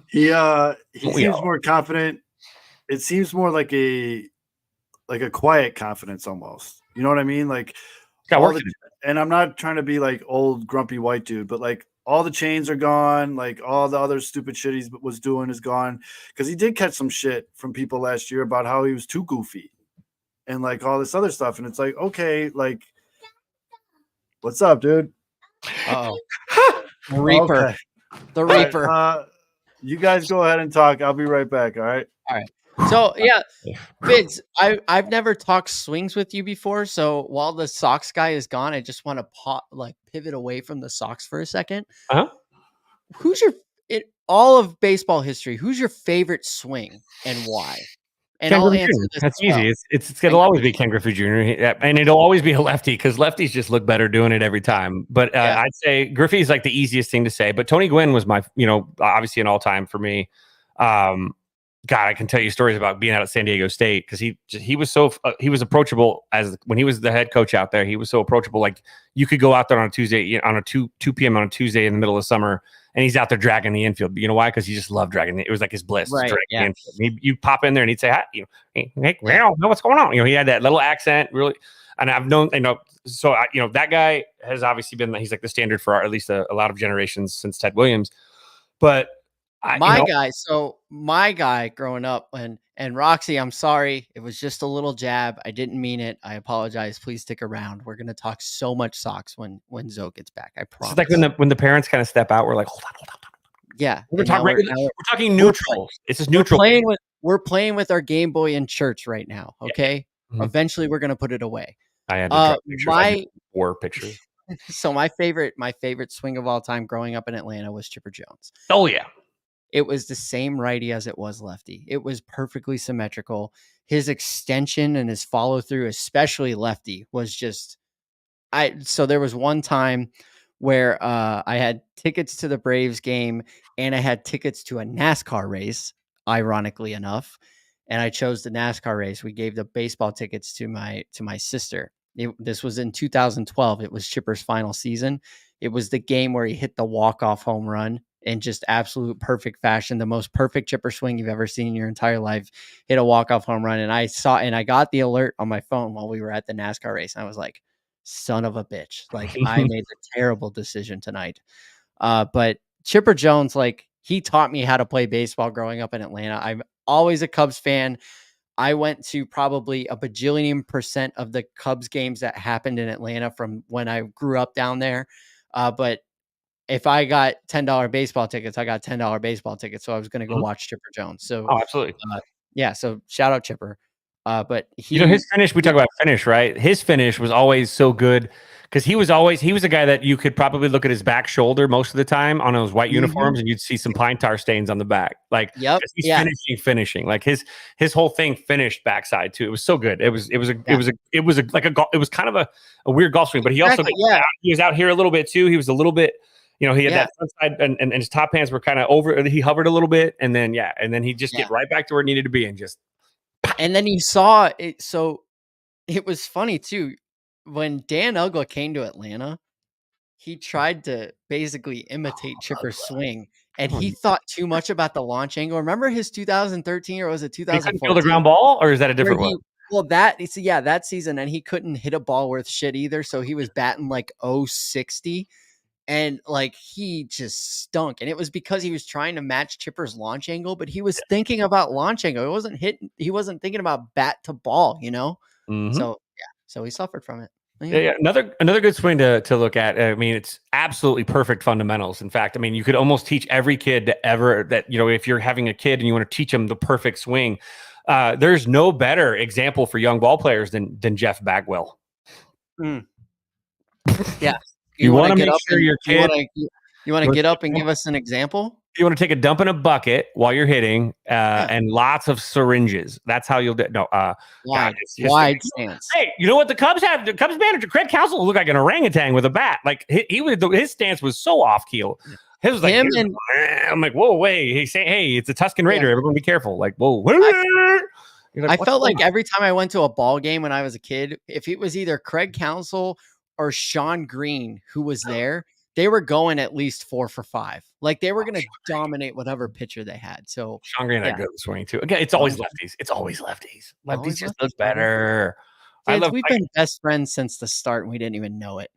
He We seems all- more confident. It seems more like a quiet confidence almost. You know what I mean? Like Got all work the- to do. and I'm not trying to be like old grumpy white dude, but like all the chains are gone, like all the other stupid shit he was doing is gone. Because he did catch some shit from people last year about how he was too goofy and like all this other stuff. And it's like, okay, like what's up, dude? Oh, Reaper. Okay. The All right, Reaper. you guys go ahead and talk. I'll be right back. All right. So yeah, Bids, I've never talked swings with you before. So while the Sox guy is gone, I just want to pivot away from the Sox for a second. Uh-huh. Who's all of baseball history? Who's your favorite swing and why? And Ken I'll Griffey answer Jr. this. That's as well. easy. It'll always be Ken Griffey Jr. And it'll always be a lefty because lefties just look better doing it every time. But Yeah. I'd say Griffey's like the easiest thing to say. But Tony Gwynn was my, obviously an all time for me. God, I can tell you stories about being out at San Diego State because he was so he was approachable when he was the head coach out there. He was so approachable. Like you could go out there on a Tuesday, on a 2 p.m. on a Tuesday in the middle of summer, and he's out there dragging the infield. You know why? Because he just loved dragging. It was like his bliss. Right, dragging yeah. the infield. You pop in there and he'd say, "Hi, hey, know what's going on?" He had that little accent, really. And I've known, so that guy has obviously been. He's like the standard for at least a lot of generations since Ted Williams. But My guy growing up, and Roxy, I'm sorry. It was just a little jab. I didn't mean it. I apologize. Please stick around. We're going to talk so much Sox when Zoe gets back. I promise. It's like when the parents kind of step out, we're like, hold on. Yeah. We're and now talking now we're talking neutrals. It's just neutral. we're playing with our Game Boy in church right now. Okay. Mhm. Eventually we're going to put it away. I had to draw pictures. I My did 4 pictures. so my favorite swing of all time growing up in Atlanta was Chipper Jones. Oh yeah. It was the same righty as it was lefty. It was perfectly symmetrical. His extension and his follow through, especially lefty, was just so there was one time where I had tickets to the Braves game and I had tickets to a NASCAR race, ironically enough. And I chose the NASCAR race. We gave the baseball tickets to my sister. This was in 2012. It was Chipper's final season. It was the game where he hit the walk-off home run in just absolute perfect fashion, the most perfect Chipper swing you've ever seen in your entire life. Hit a walk-off home run, and I got the alert on my phone while we were at the NASCAR race. And I was like, son of a bitch. Like I made a terrible decision tonight. But Chipper Jones, like he taught me how to play baseball growing up in Atlanta. I'm always a Cubs fan. I went to probably a bajillion% of the Cubs games that happened in Atlanta from when I grew up down there. But if I got $10 baseball tickets, I got $10 baseball tickets. So I was going to go watch Chipper Jones. So Oh, absolutely. yeah. So shout out Chipper. But His finish, we talk about finish, right? His finish was always so good because he was a guy that you could probably look at his back shoulder most of the time on those white uniforms and you'd see some pine tar stains on the back. Like, yep, he's finishing. Like his whole thing finished backside too. It was so good. It was kind of a weird golf swing, but he also he was out here a little bit too. He was a little bit, he had that front side and his top hands were kind of over. He hovered a little bit and then he just get right back to where it needed to be and just. And then he saw it. So it was funny too. When Dan Uggla came to Atlanta, he tried to basically imitate Chipper's swing, and he thought too much about the launch angle. Remember his 2013 or was it 2014? He couldn't feel the ground ball, or is that a different one? Well, that season, and he couldn't hit a ball worth shit either. So he was batting like 060. And like he just stunk. And it was because he was trying to match Chipper's launch angle, but he was thinking about launch angle. He wasn't thinking about bat to ball, Mm-hmm. So he suffered from it. Yeah. Another good swing to look at. I mean, it's absolutely perfect fundamentals. In fact, I mean, you could almost teach every kid if you're having a kid and you want to teach them the perfect swing, there's no better example for young ball players than Jeff Bagwell. Yeah. You want to make sure your kid. You want to get up and give us an example? You want to take a dump in a bucket while you're hitting, and lots of syringes. That's how you'll do it. No, wide stance. Hey, you know what the Cubs have? The Cubs manager Craig Counsell looked like an orangutan with a bat. Like his stance was so off keel. His was like, I'm like, whoa, wait. He's saying, hey, it's a Tuscan Raider. Everyone be careful. Like, whoa. I felt like every time I went to a ball game when I was a kid, if it was either Craig Counsell or Sean Green who was there, they were going at least 4 for 5. Like they were going to dominate whatever pitcher they had. So Sean Green had good swing too. Again, it's always lefties. Lefties just look better. Kids, we've been best friends since the start, and we didn't even know it.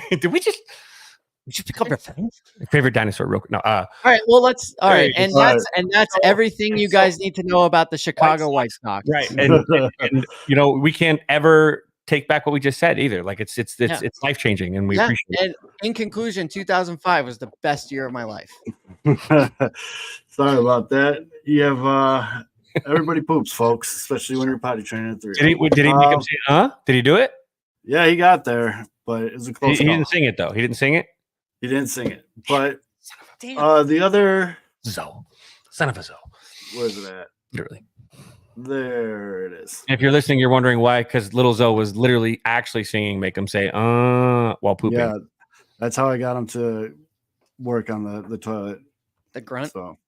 Did we just become friends? Favorite dinosaur, real quick. No. All right. Well, let's. All right, and that's everything you guys need to know about the Chicago White Sox. Right, and we can't ever take back what we just said either. Like it's life changing, and we appreciate it. And in conclusion, 2005 was the best year of my life. Sorry about that. You have everybody poops, folks, especially when you're potty training at 3. Did he make him say, huh? Did he do it? Yeah, he got there, but it was a close. He didn't sing it though. He didn't sing it. He didn't sing it, but the other son of a Zoe. Where's it at? Literally. There it is. If you're listening, you're wondering why, because Little Zoe was literally actually singing "Make Him Say" while pooping. Yeah, that's how I got him to work on the toilet. The grunt. So,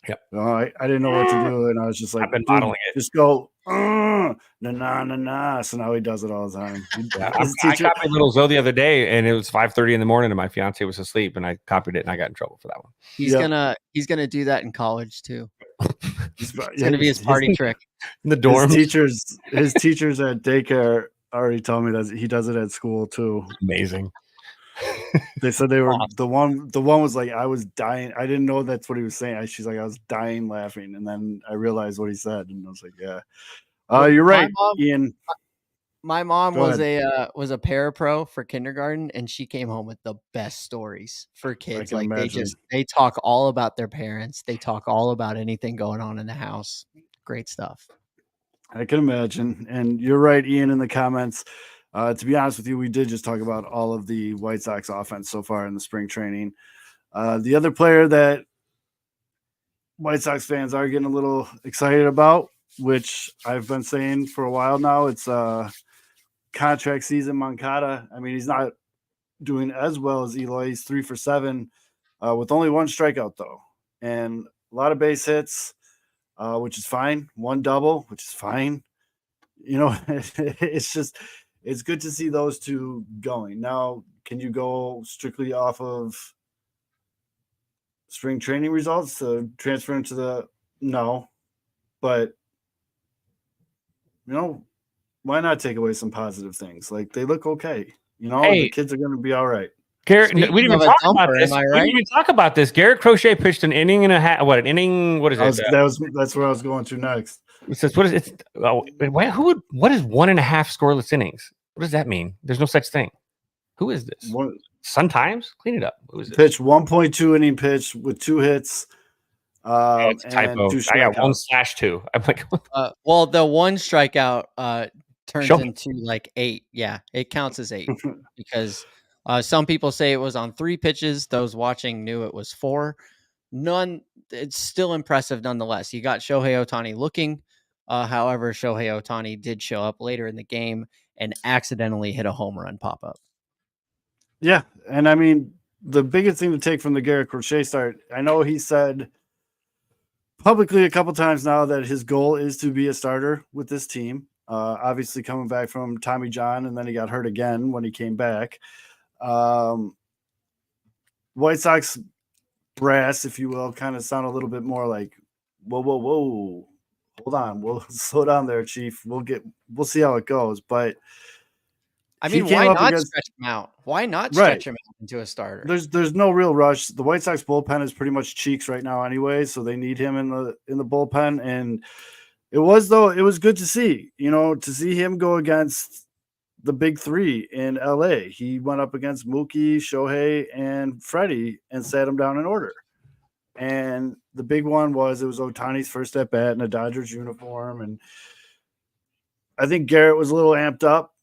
yep. I didn't know what to do, and I was just like, I've been modeling it. Just go, na na na na. So now he does it all the time. I copied Little Zoe the other day, and it was 5:30 in the morning, and my fiance was asleep, and I copied it, and I got in trouble for that one. He's gonna do that in college too. It's gonna be his party trick in the dorm. His teachers at daycare already told me that he does it at school too. Amazing. They said they were the one was like, I was dying. I didn't know that's what he was saying. She's like, I was dying laughing, and then I realized what he said, and I was like, yeah, you're right, Ian. My mom was a parapro for kindergarten, and she came home with the best stories for kids. Like they talk all about their parents. They talk all about anything going on in the house. Great stuff. I can imagine. And you're right, Ian, in the comments. To be honest with you, we did just talk about all of the White Sox offense so far in the spring training. The other player that White Sox fans are getting a little excited about, which I've been saying for a while now, it's contract season, Moncada. I mean, he's not doing as well as Eloy. He's 3 for 7 with only 1 strikeout, though, and a lot of base hits, which is fine. 1 double, which is fine. It's good to see those two going. Now, can you go strictly off of spring training results to transfer into no, but why not take away some positive things? Like, they look okay. You know, Hey. the kids are going to be all right. Garrett, we Speaking didn't even of a talk about dumper, this. am I We right? didn't even talk about this. Garrett Crochet pitched an inning and a half. What, an inning? What is it? That's where I was going to next. It says, what is it? Oh, what is 1.5 scoreless innings? What does that mean? There's no such thing. Who is this? Sun Times? Clean it up. Who is this? Pitch 1.2 inning pitch with 2 hits. Oh, it's a and typo. 2 I got strikeouts. 1/2. I'm like, Well, the one strikeout turns Show me. into like 8. Yeah, it counts as 8 because some people say it was on 3 pitches. Those watching knew it was 4. None. It's still impressive nonetheless. You got Shohei Ohtani looking. However, Shohei Ohtani did show up later in the game and accidentally hit a home run pop up. Yeah, and I mean, the biggest thing to take from the Garrett Crochet start, I know he said publicly a couple times now that his goal is to be a starter with this team. Obviously, coming back from Tommy John, and then he got hurt again when he came back. White Sox brass, if you will, kind of sound a little bit more like, whoa, hold on, we'll slow down there, Chief. We'll see how it goes. But I he mean, came why up not against- stretch him out? Why not Right. stretch him out into a starter? there's no real rush. The White Sox bullpen is pretty much cheeks right now anyway, so they need him in the bullpen. And it was good to see, to see him go against the big 3 in LA. He went up against Mookie, Shohei, and Freddie and sat him down in order. And the big one was Ohtani's first at bat in a Dodgers uniform. And I think Garrett was a little amped up.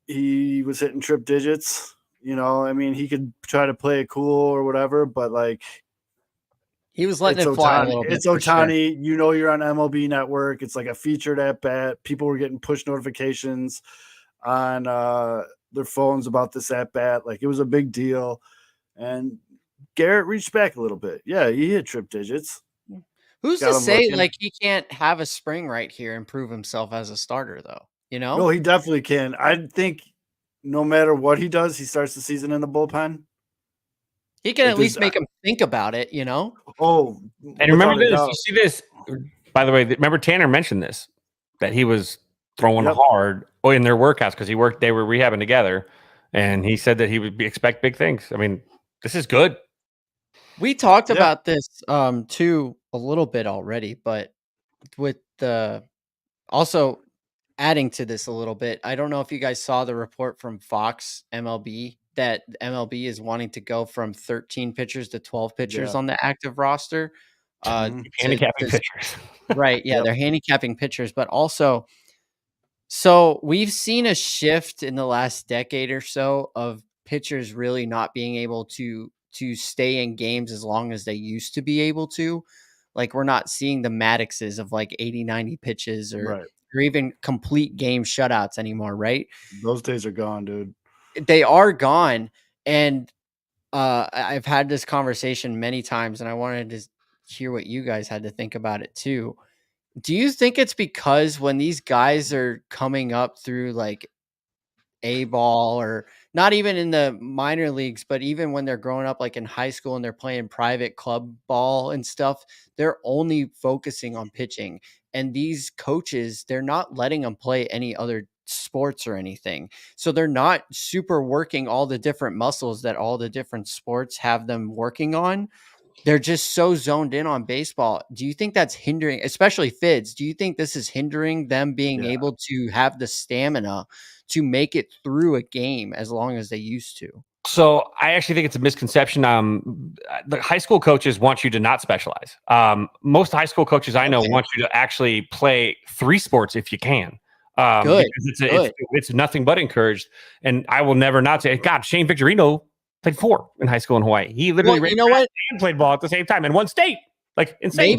He was hitting trip digits. I mean, he could try to play it cool or whatever, but like, He was letting it's it fly a Ohtani. little bit. It's for sure. Ohtani. You're on MLB Network. It's like a featured at bat. People were getting push notifications on their phones about this at bat. Like, it was a big deal. And Garrett reached back a little bit. Yeah, he hit trip digits. Who's Got to him say looking. like he can't have a spring right here and prove himself as a starter though? No, he definitely can. I think no matter what he does, he starts the season in the bullpen. He can Like, at least there's- make him think about it, Oh, and remember without a this. doubt. You see this, by the way. Remember Tanner mentioned this, that he was throwing Yep. hard in their workouts because they were rehabbing together, and he said that he would expect big things. I mean, this is good. We talked Yeah. about this too a little bit already, but with the also adding to this a little bit, I don't know if you guys saw the report from Fox MLB that MLB is wanting to go from 13 pitchers to 12 pitchers Yeah. on the active roster. Mhm. Handicapping to- pitchers. Right. Yeah, Yep. they're handicapping pitchers, but also, so we've seen a shift in the last decade or so of pitchers really not being able to stay in games as long as they used to be able to. Like, we're not seeing the Maddixes of like 80, 90 pitches or Right. even complete game shutouts anymore, right? Those days are gone, dude. They are gone. And I've had this conversation many times, and I wanted to hear what you guys had to think about it too. Do you think it's because when these guys are coming up through like A ball, or not even in the minor leagues, but even when they're growing up like in high school and they're playing private club ball and stuff, they're only focusing on pitching, and these coaches, they're not letting them play any other sports or anything, so they're not super working all the different muscles that all the different sports have them working on. They're just so zoned in on baseball. Do you think that's hindering, especially Fids? Do you think this is hindering them being Yeah. able to have the stamina to make it through a game as long as they used to? So I actually think it's a misconception. The high school coaches want you to not specialize. Most high school coaches I know want you to actually play 3 sports if you can. Good, Because it's nothing but encouraged. And I will never not say, God, Shane Victorino played 4 in high school in Hawaii. He literally Well, you know what? and played ball at the same time in one state. Like, insane.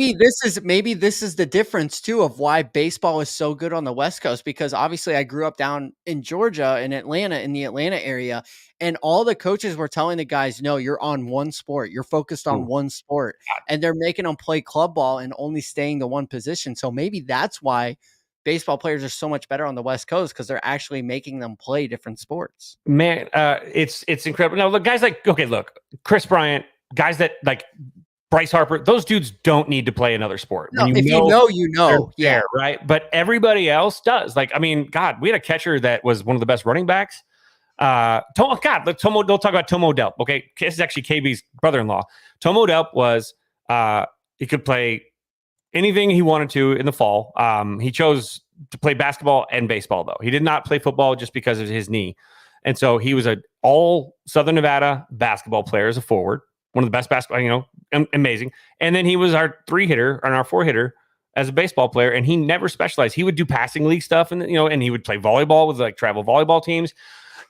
Maybe this is the difference too of why baseball is so good on the West Coast, because obviously I grew up down in Georgia, in Atlanta, in the Atlanta area, and all the coaches were telling the guys, no, you're on one sport, you're focused on one sport, and they're making them play club ball and only staying to one position. So maybe that's why baseball players are so much better on the West Coast, because they're actually making them play different sports. Man, it's incredible. Now, look, guys like, Chris Bryant, guys that like Bryce Harper, those dudes don't need to play another sport. No, When if you know, they're yeah, there, right? But everybody else does. Like, I mean, God, we had a catcher that was one of the best running backs. Tomo. Don't talk about Tomo Delp. Okay, this is actually KB's brother-in-law. Tomo Delp was he could play anything he wanted to in the fall. He chose to play basketball and baseball, though. He did not play football just because of his knee. And so he was an all Southern Nevada basketball player as a forward, one of the best basketball, amazing. And then he was our 3-hitter and our 4-hitter as a baseball player. And he never specialized. He would do passing league stuff and he would play volleyball with like travel volleyball teams.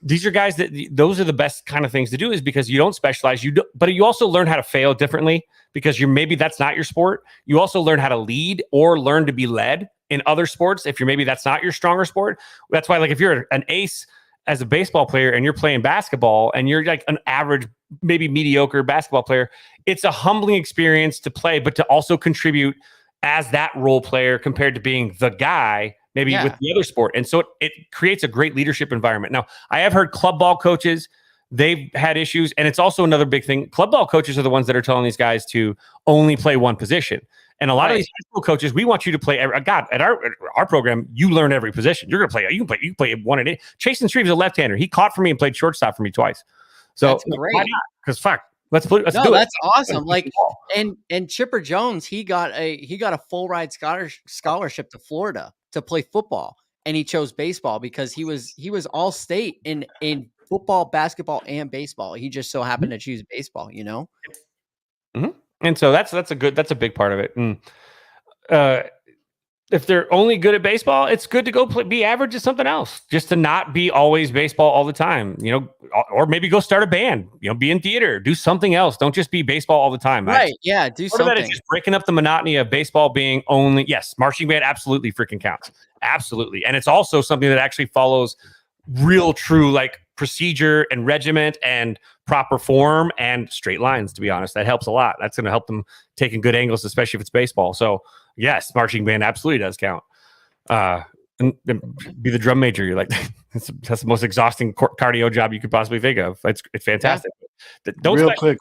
These are guys those are the best kind of things to do, is because you don't specialize. But you also learn how to fail differently, because maybe that's not your sport. You also learn how to lead or learn to be led in other sports. If maybe that's not your stronger sport. That's why, like, if you're an ace as a baseball player and you're playing basketball and you're like an average, maybe mediocre basketball player, it's a humbling experience to play, but to also contribute as that role player compared to being the guy maybe with the other sport. And so it creates a great leadership environment. Now, I have heard club ball coaches, they've had issues. And it's also another big thing. Club ball coaches are the ones that are telling these guys to only play one position. And a lot of these high school coaches, we want you to play. At our program, you learn every position. You're going to play. You can play 1 and 8. Chasen Shreve is a left-hander. He caught for me and played shortstop for me twice. So that's great. Why not? Because let's do it. That's awesome. Like, and Chipper Jones, he got a full ride scholarship to Florida to play football, and he chose baseball because he was all state in football, basketball, and baseball. He just so happened to choose baseball. Mm-hmm. And so that's a big part of it. And if they're only good at baseball, it's good to go be average at something else, just to not be always baseball all the time, or maybe go start a band, be in theater, do something else. Don't just be baseball all the time. Right. Yeah. Do something. Part of that is just breaking up the monotony of baseball being only, yes, marching band absolutely freaking counts. Absolutely. And it's also something that actually follows real true like procedure and regiment and proper form and straight lines. To be honest, that helps a lot. That's going to help them taking good angles, especially if it's baseball. So yes, marching band absolutely does count. And be the drum major. You're like, that's the most exhausting cardio job you could possibly think of. It's fantastic. Yeah.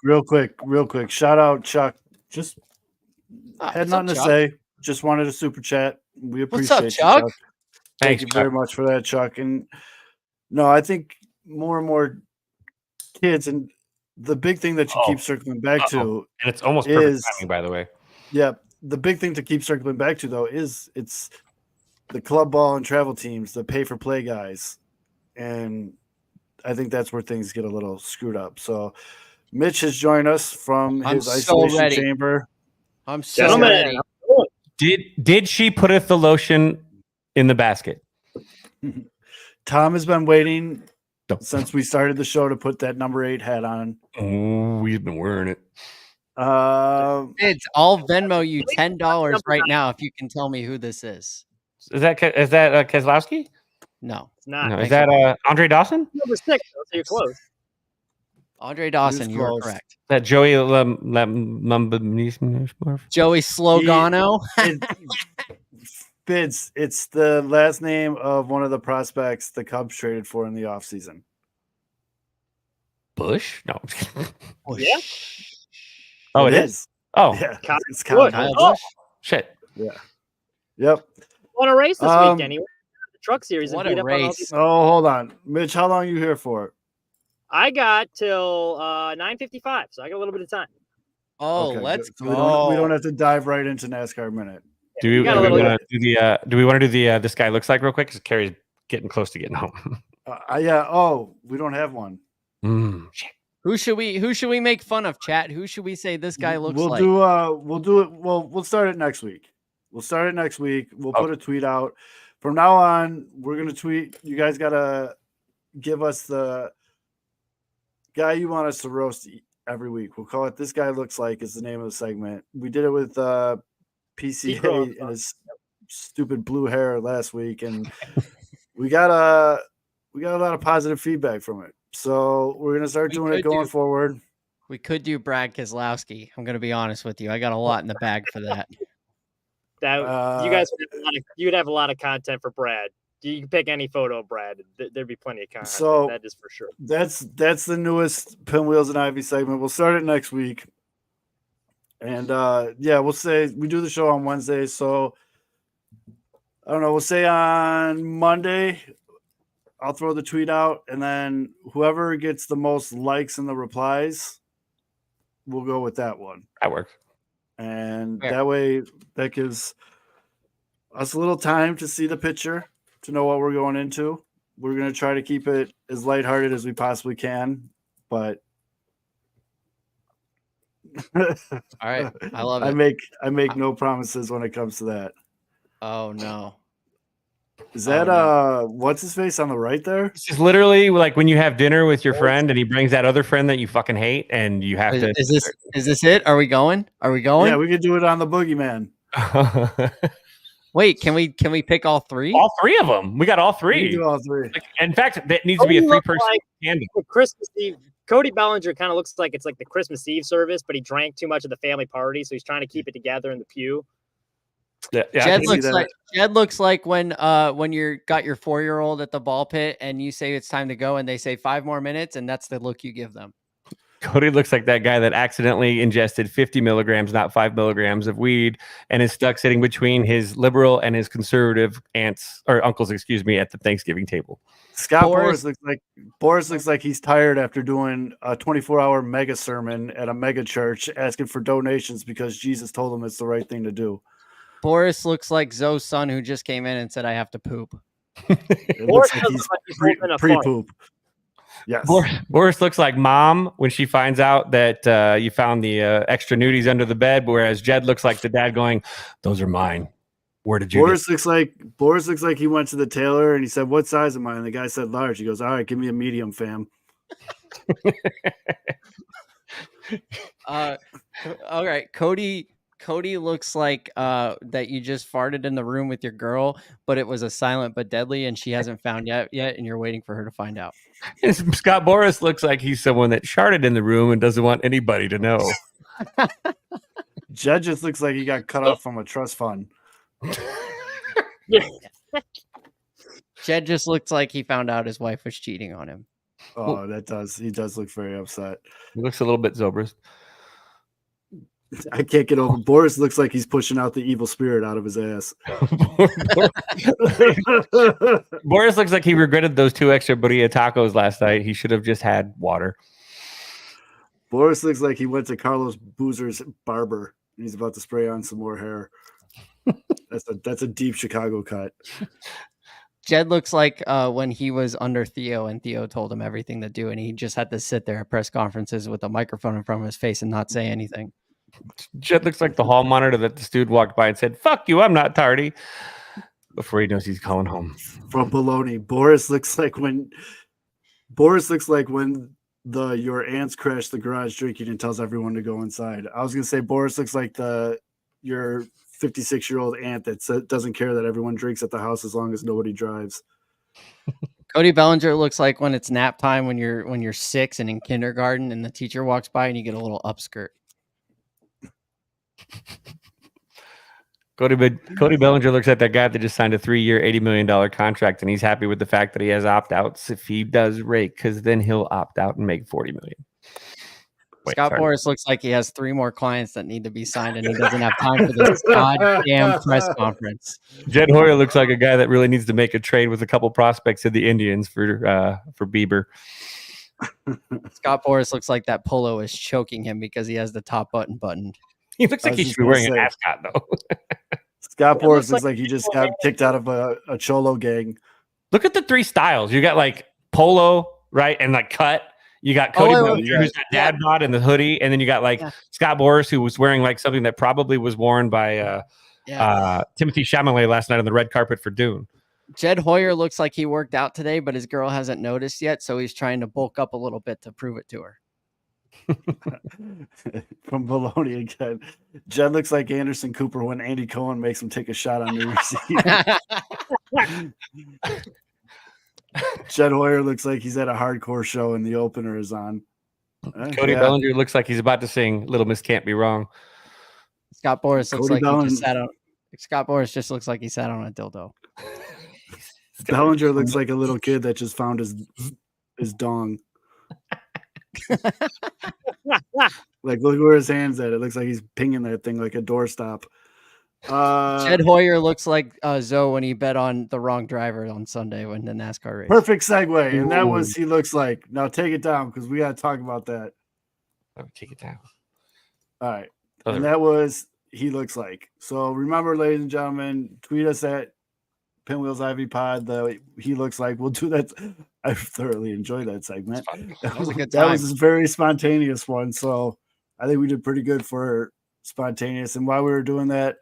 Real quick. Shout out Chuck. Just had nothing to say. Just wanted a super chat. We appreciate What's up, Chuck? Thank you very much for that, Chuck. And no, I think more and more kids, and the big thing that you keep circling back to, and it's almost perfect timing, by the way. Yeah, the big thing to keep circling back to though is it's the club ball and travel teams, the pay for play guys, and I think that's where things get a little screwed up. So Mitch has joined us from his isolation chamber. I'm so ready. Did she put the lotion in the basket? Tom has been waiting since we started the show to put that number 8 hat on. Oh, we've been wearing it. I'll Venmo you $10 right now if you can tell me who this is. Is that Keselowski? No, it's not. No, is that Andre Dawson? Number 6. So you're close. Andre Dawson, you are correct. That Joey Joey Slogano. Bids, it's the last name of one of the prospects the Cubs traded for in the offseason. Bush? No. Bush. Yeah. Oh, it is. Oh, yeah. It's Kyle Busch. Shit. Yeah. Yep. Won a race this weekend. He won the truck series. What and beat a race. Oh, hold on. Mitch, how long are you here for? I got till 9:55, so I got a little bit of time. Oh, okay, let's so go. We don't have to dive right into NASCAR minute. Do we want to do the this guy looks like real quick? Because Carrie's getting close to getting home. Yeah. Oh, we don't have one. Shit. Who should we make fun of, chat? Who should we say this guy looks like? We'll do it. We'll start it next week. We'll put a tweet out. From now on, we're gonna tweet. You guys gotta give us the guy you want us to roast every week. We'll call it "This Guy Looks Like" is the name of the segment. We did it with PCA and his stupid blue hair last week, and we got a lot of positive feedback from it. So we're gonna start doing it going forward. We could do Brad Keselowski. I'm gonna be honest with you. I got a lot in the bag for that. You guys would have a lot of content for Brad. You can pick any photo of Brad. There'd be plenty of content. So that is for sure. That's the newest Pinwheels and Ivy segment. We'll start it next week. And we'll say we do the show on Wednesday. So I don't know. We'll say on Monday, I'll throw the tweet out, and then whoever gets the most likes and the replies, we'll go with that one. That works. And Fair. that way, that gives us a little time to see the picture, to know what we're going into. We're going to try to keep it as lighthearted as we possibly can, but All right. I love I it. make no promises when it comes to that. Oh no. Is that no. what's his face on the right there? This is literally like when you have dinner with your friend and he brings that other friend that you fucking hate, and you have to. Is this it? Are we going? Are we going? Yeah, we could do it on the boogeyman. Wait, can we pick all three? All three of them. We got all We can three. do all three. Like, in fact, that needs to be a Cody looked 3-person like tandem. the Christmas Eve. Cody Bellinger kind of looks like it's like the Christmas Eve service, but he drank too much at the family party, so he's trying to keep it together in the pew. Yeah, I Jed can see looks that. like Jed looks like when you're got your 4-year-old at the ball pit and you say it's time to go and they say 5 more minutes and that's the look you give them. Cody looks like that guy that accidentally ingested 50 milligrams, not 5 milligrams of weed, and is stuck sitting between his liberal and his conservative aunts or uncles, excuse me, at the Thanksgiving table. Scott Boris Boris looks like he's tired after doing a 24-hour mega sermon at a mega church asking for donations because Jesus told him it's the right thing to do. Boris looks like Zoe's son who just came in and said I have to poop. It Boris looks like doesn't he's look like he's holding a fart. pre-poop. Yes. Boris looks like mom when she finds out that you found the extra nudies under the bed, whereas Jed looks like the dad going, "Those are mine. Where did you?" Boris looks like he went to the tailor and he said, "What size am I?" And the guy said large. He goes, "All right, give me a medium, fam." All right, Cody looks like that you just farted in the room with your girl, but it was a silent but deadly, and she hasn't found yet, and you're waiting for her to find out. And Scott Boris looks like he's someone that sharted in the room and doesn't want anybody to know. Jed just looks like he got cut off from a trust fund. Jed just looks like he found out his wife was cheating on him. Oh, he does look very upset. He looks a little bit Zobrist. I can't get over. Boris looks like he's pushing out the evil spirit out of his ass. Boris looks like he regretted those 2 extra burrito tacos last night. He should have just had water. Boris looks like he went to Carlos Boozer's barber and he's about to spray on some more hair. That's a deep Chicago cut. Jed looks like when he was under Theo and Theo told him everything to do, and he just had to sit there at press conferences with a microphone in front of his face and not say anything. Jed looks like the hall monitor that the student walked by and said, "Fuck you, I'm not tardy," before he knows he's calling home. From Bologna, Boris looks like when your aunts crash the garage drinking and tells everyone to go inside. I was gonna say Boris looks like your 56-year-old aunt that doesn't care that everyone drinks at the house as long as nobody drives. Cody Bellinger looks like when it's nap time when you're 6 and in kindergarten and the teacher walks by and you get a little upskirt. Cody Bellinger looks like that guy that just signed a 3-year, $80 million contract, and he's happy with the fact that he has opt-outs if he does rake, because then he'll opt out and make $40 million. Scott Boris looks like he has 3 more clients that need to be signed, and he doesn't have time for this goddamn press conference. Jed Hoyer looks like a guy that really needs to make a trade with a couple prospects of the Indians for Bieber. Scott Boris looks like that polo is choking him because he has the top button buttoned. He looks like he should be wearing an ascot, though. Scott Boris looks like he just got kicked out of a Cholo gang. Look at the 3 styles. You got like polo, right, and like cut. You got Cody Bellinger, who's got dad bod and the hoodie, and then you got like Scott Boris, who was wearing like something that probably was worn by Timothy Chalamet last night on the red carpet for Dune. Jed Hoyer looks like he worked out today, but his girl hasn't noticed yet, so he's trying to bulk up a little bit to prove it to her. From Bologna again. Jed looks like Anderson Cooper when Andy Cohen makes him take a shot on the receiver. Jed Hoyer looks like he's at a hardcore show and the opener is on. Cody Bellinger looks like he's about to sing "Little Miss Can't Be Wrong." Scott Boris looks like he just sat on. Scott Boris just looks like he sat on a dildo. Bellinger looks like a little kid that just found his dong. Like, look where his hand's at. It looks like he's pinging that thing like a doorstop. Jed Hoyer looks like Zoe when he bet on the wrong driver on Sunday when the NASCAR race. Perfect segue. And that was he looks like. Now take it down because we got to talk about that. Let me take it down. All right. And that was he looks like. So remember, ladies and gentlemen, tweet us at Pinwheels Ivy Pod. He looks like. We'll do that. I thoroughly enjoyed that segment. That was a good time. That was a very spontaneous one. So I think we did pretty good for spontaneous. And while we were doing that,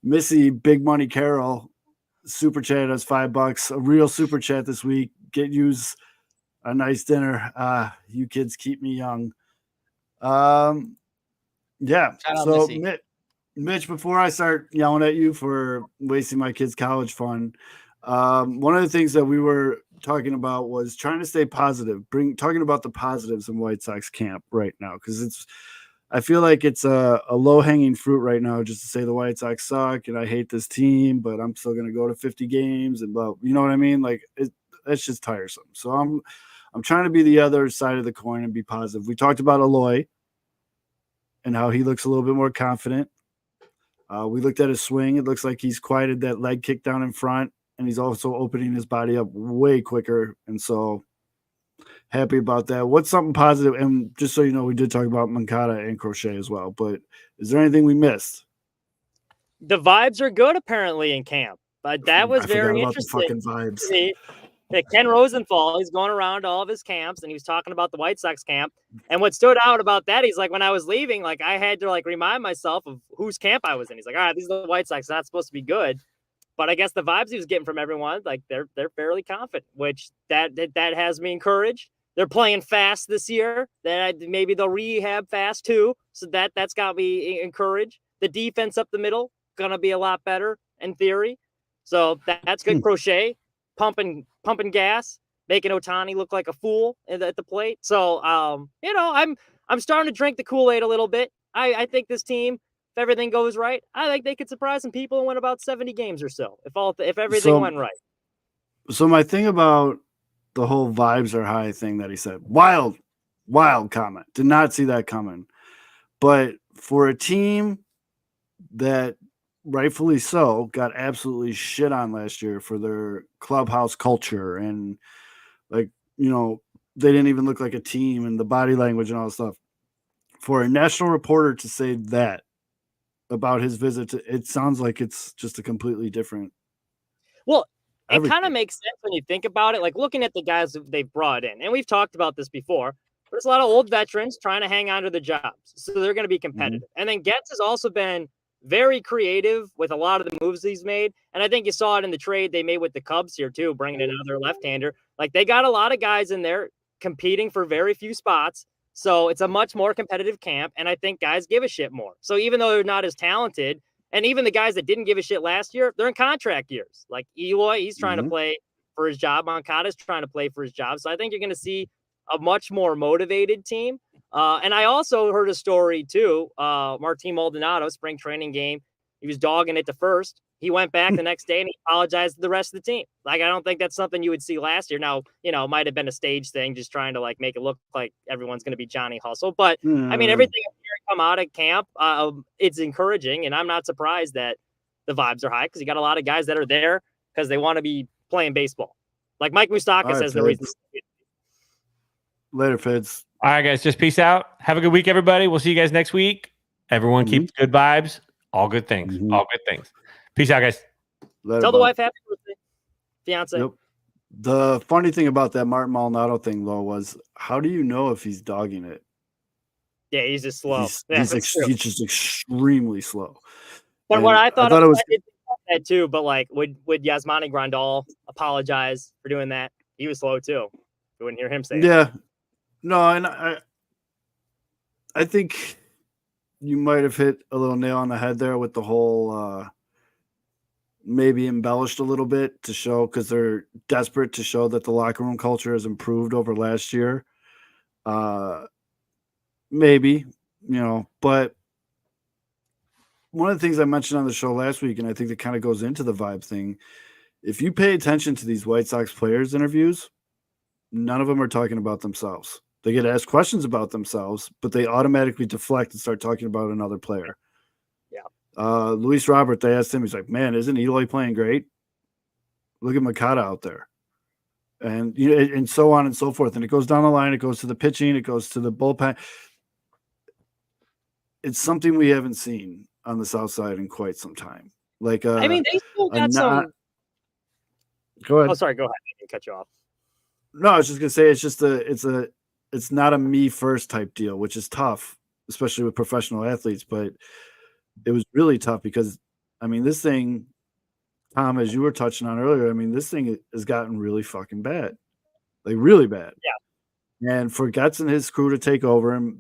Missy Big Money Carroll super chat us $5, a real super chat this week. Get yous a nice dinner. You kids keep me young. Yeah. So Mitch, before I start yelling at you for wasting my kids' college fund, one of the things that we were talking about was trying to stay positive, talking about the positives in White Sox camp right now, because I feel like it's a low-hanging fruit right now just to say the White Sox suck and I hate this team, but I'm still going to go to 50 games and blah. You know what I mean? Like it's just tiresome. So I'm trying to be the other side of the coin and be positive. We talked about Eloy and how he looks a little bit more confident. We looked at his swing. It looks like he's quieted that leg kick down in front, and he's also opening his body up way quicker. And so happy about that. What's something positive? And just so you know, we did talk about Moncada and Crochet as well, but is there anything we missed? The vibes are good apparently in camp, but that was very interesting. The fucking vibes. Yeah, Ken Rosenthal, he's going around to all of his camps and he was talking about the White Sox camp. And what stood out about that, he's like, when I was leaving, like I had to like remind myself of whose camp I was in. He's like, all right, these are the White Sox, not supposed to be good. But I guess the vibes he was getting from everyone, like they're fairly confident, which that has me encouraged. They're playing fast this year. That maybe they'll rehab fast too. So that's got me encouraged. The defense up the middle gonna be a lot better in theory. So that's good. Crochet pumping gas, making Ohtani look like a fool at the plate. So I'm starting to drink the Kool-Aid a little bit. I think this team, if everything goes right, I think they could surprise some people and win about 70 games or so. If everything went right. So my thing about the whole vibes are high thing that he said, wild comment. Did not see that coming. But for a team that rightfully so got absolutely shit on last year for their clubhouse culture and they didn't even look like a team and the body language and all that stuff. For a national reporter to say that about his visit, it sounds like it's just a completely different. Well, it kind of makes sense when you think about it, like looking at the guys they've brought in, and we've talked about this before, but there's a lot of old veterans trying to hang on to the jobs. So they're going to be competitive. Mm-hmm. And then Getz has also been very creative with a lot of the moves he's made. And I think you saw it in the trade they made with the Cubs here too, bringing in another left-hander. Like they got a lot of guys in there competing for very few spots. So it's a much more competitive camp. And I think guys give a shit more. So even though they're not as talented, and even the guys that didn't give a shit last year, they're in contract years. Like Eloy, he's trying to play for his job. Moncada's trying to play for his job. So I think you're going to see a much more motivated team. And I also heard a story too. Martin Maldonado, spring training game, he was dogging it to first. He went back the next day and he apologized to the rest of the team. Like, I don't think that's something you would see last year. Now, it might have been a stage thing, just trying to like make it look like everyone's going to be Johnny Hustle. But I mean, everything I'm hearing come out of camp, it's encouraging. And I'm not surprised that the vibes are high because you got a lot of guys that are there because they want to be playing baseball. Like Mike Moustakas has no reason. Later, Fids. All right, guys, just peace out. Have a good week, everybody. We'll see you guys next week. Everyone keep good vibes. All good things. All good things. Peace out, guys. Later, Tell the wife happy birthday, fiance. Yep. The funny thing about that Martin Maldonado thing, though, was how do you know if he's dogging it? Yeah, he's just slow. He's just extremely slow. But and what I thought it was that too. But like, would Yasmani Grandal apologize for doing that? He was slow too. You wouldn't hear him say. Yeah. No, and I think you might have hit a little nail on the head there with the whole maybe embellished a little bit to show because they're desperate to show that the locker room culture has improved over last year. Maybe, but one of the things I mentioned on the show last week, and I think that kind of goes into the vibe thing, if you pay attention to these White Sox players interviews, none of them are talking about themselves. They get asked questions about themselves, but they automatically deflect and start talking about another player. Yeah. Luis Robert, they asked him, he's like, man, isn't Eloy playing great? Look at Makata out there. And and so on and so forth. And it goes down the line, it goes to the pitching, it goes to the bullpen. It's something we haven't seen on the South Side in quite some time. Like I mean, they still got some. Go ahead. Oh, sorry. Go ahead. I didn't cut you off. No, I was just gonna say it's not a me first type deal, which is tough, especially with professional athletes. But it was really tough because, I mean, this thing, Tom, as you were touching on earlier, I mean, this thing has gotten really fucking bad, like really bad. Yeah. And for Getz and his crew to take over and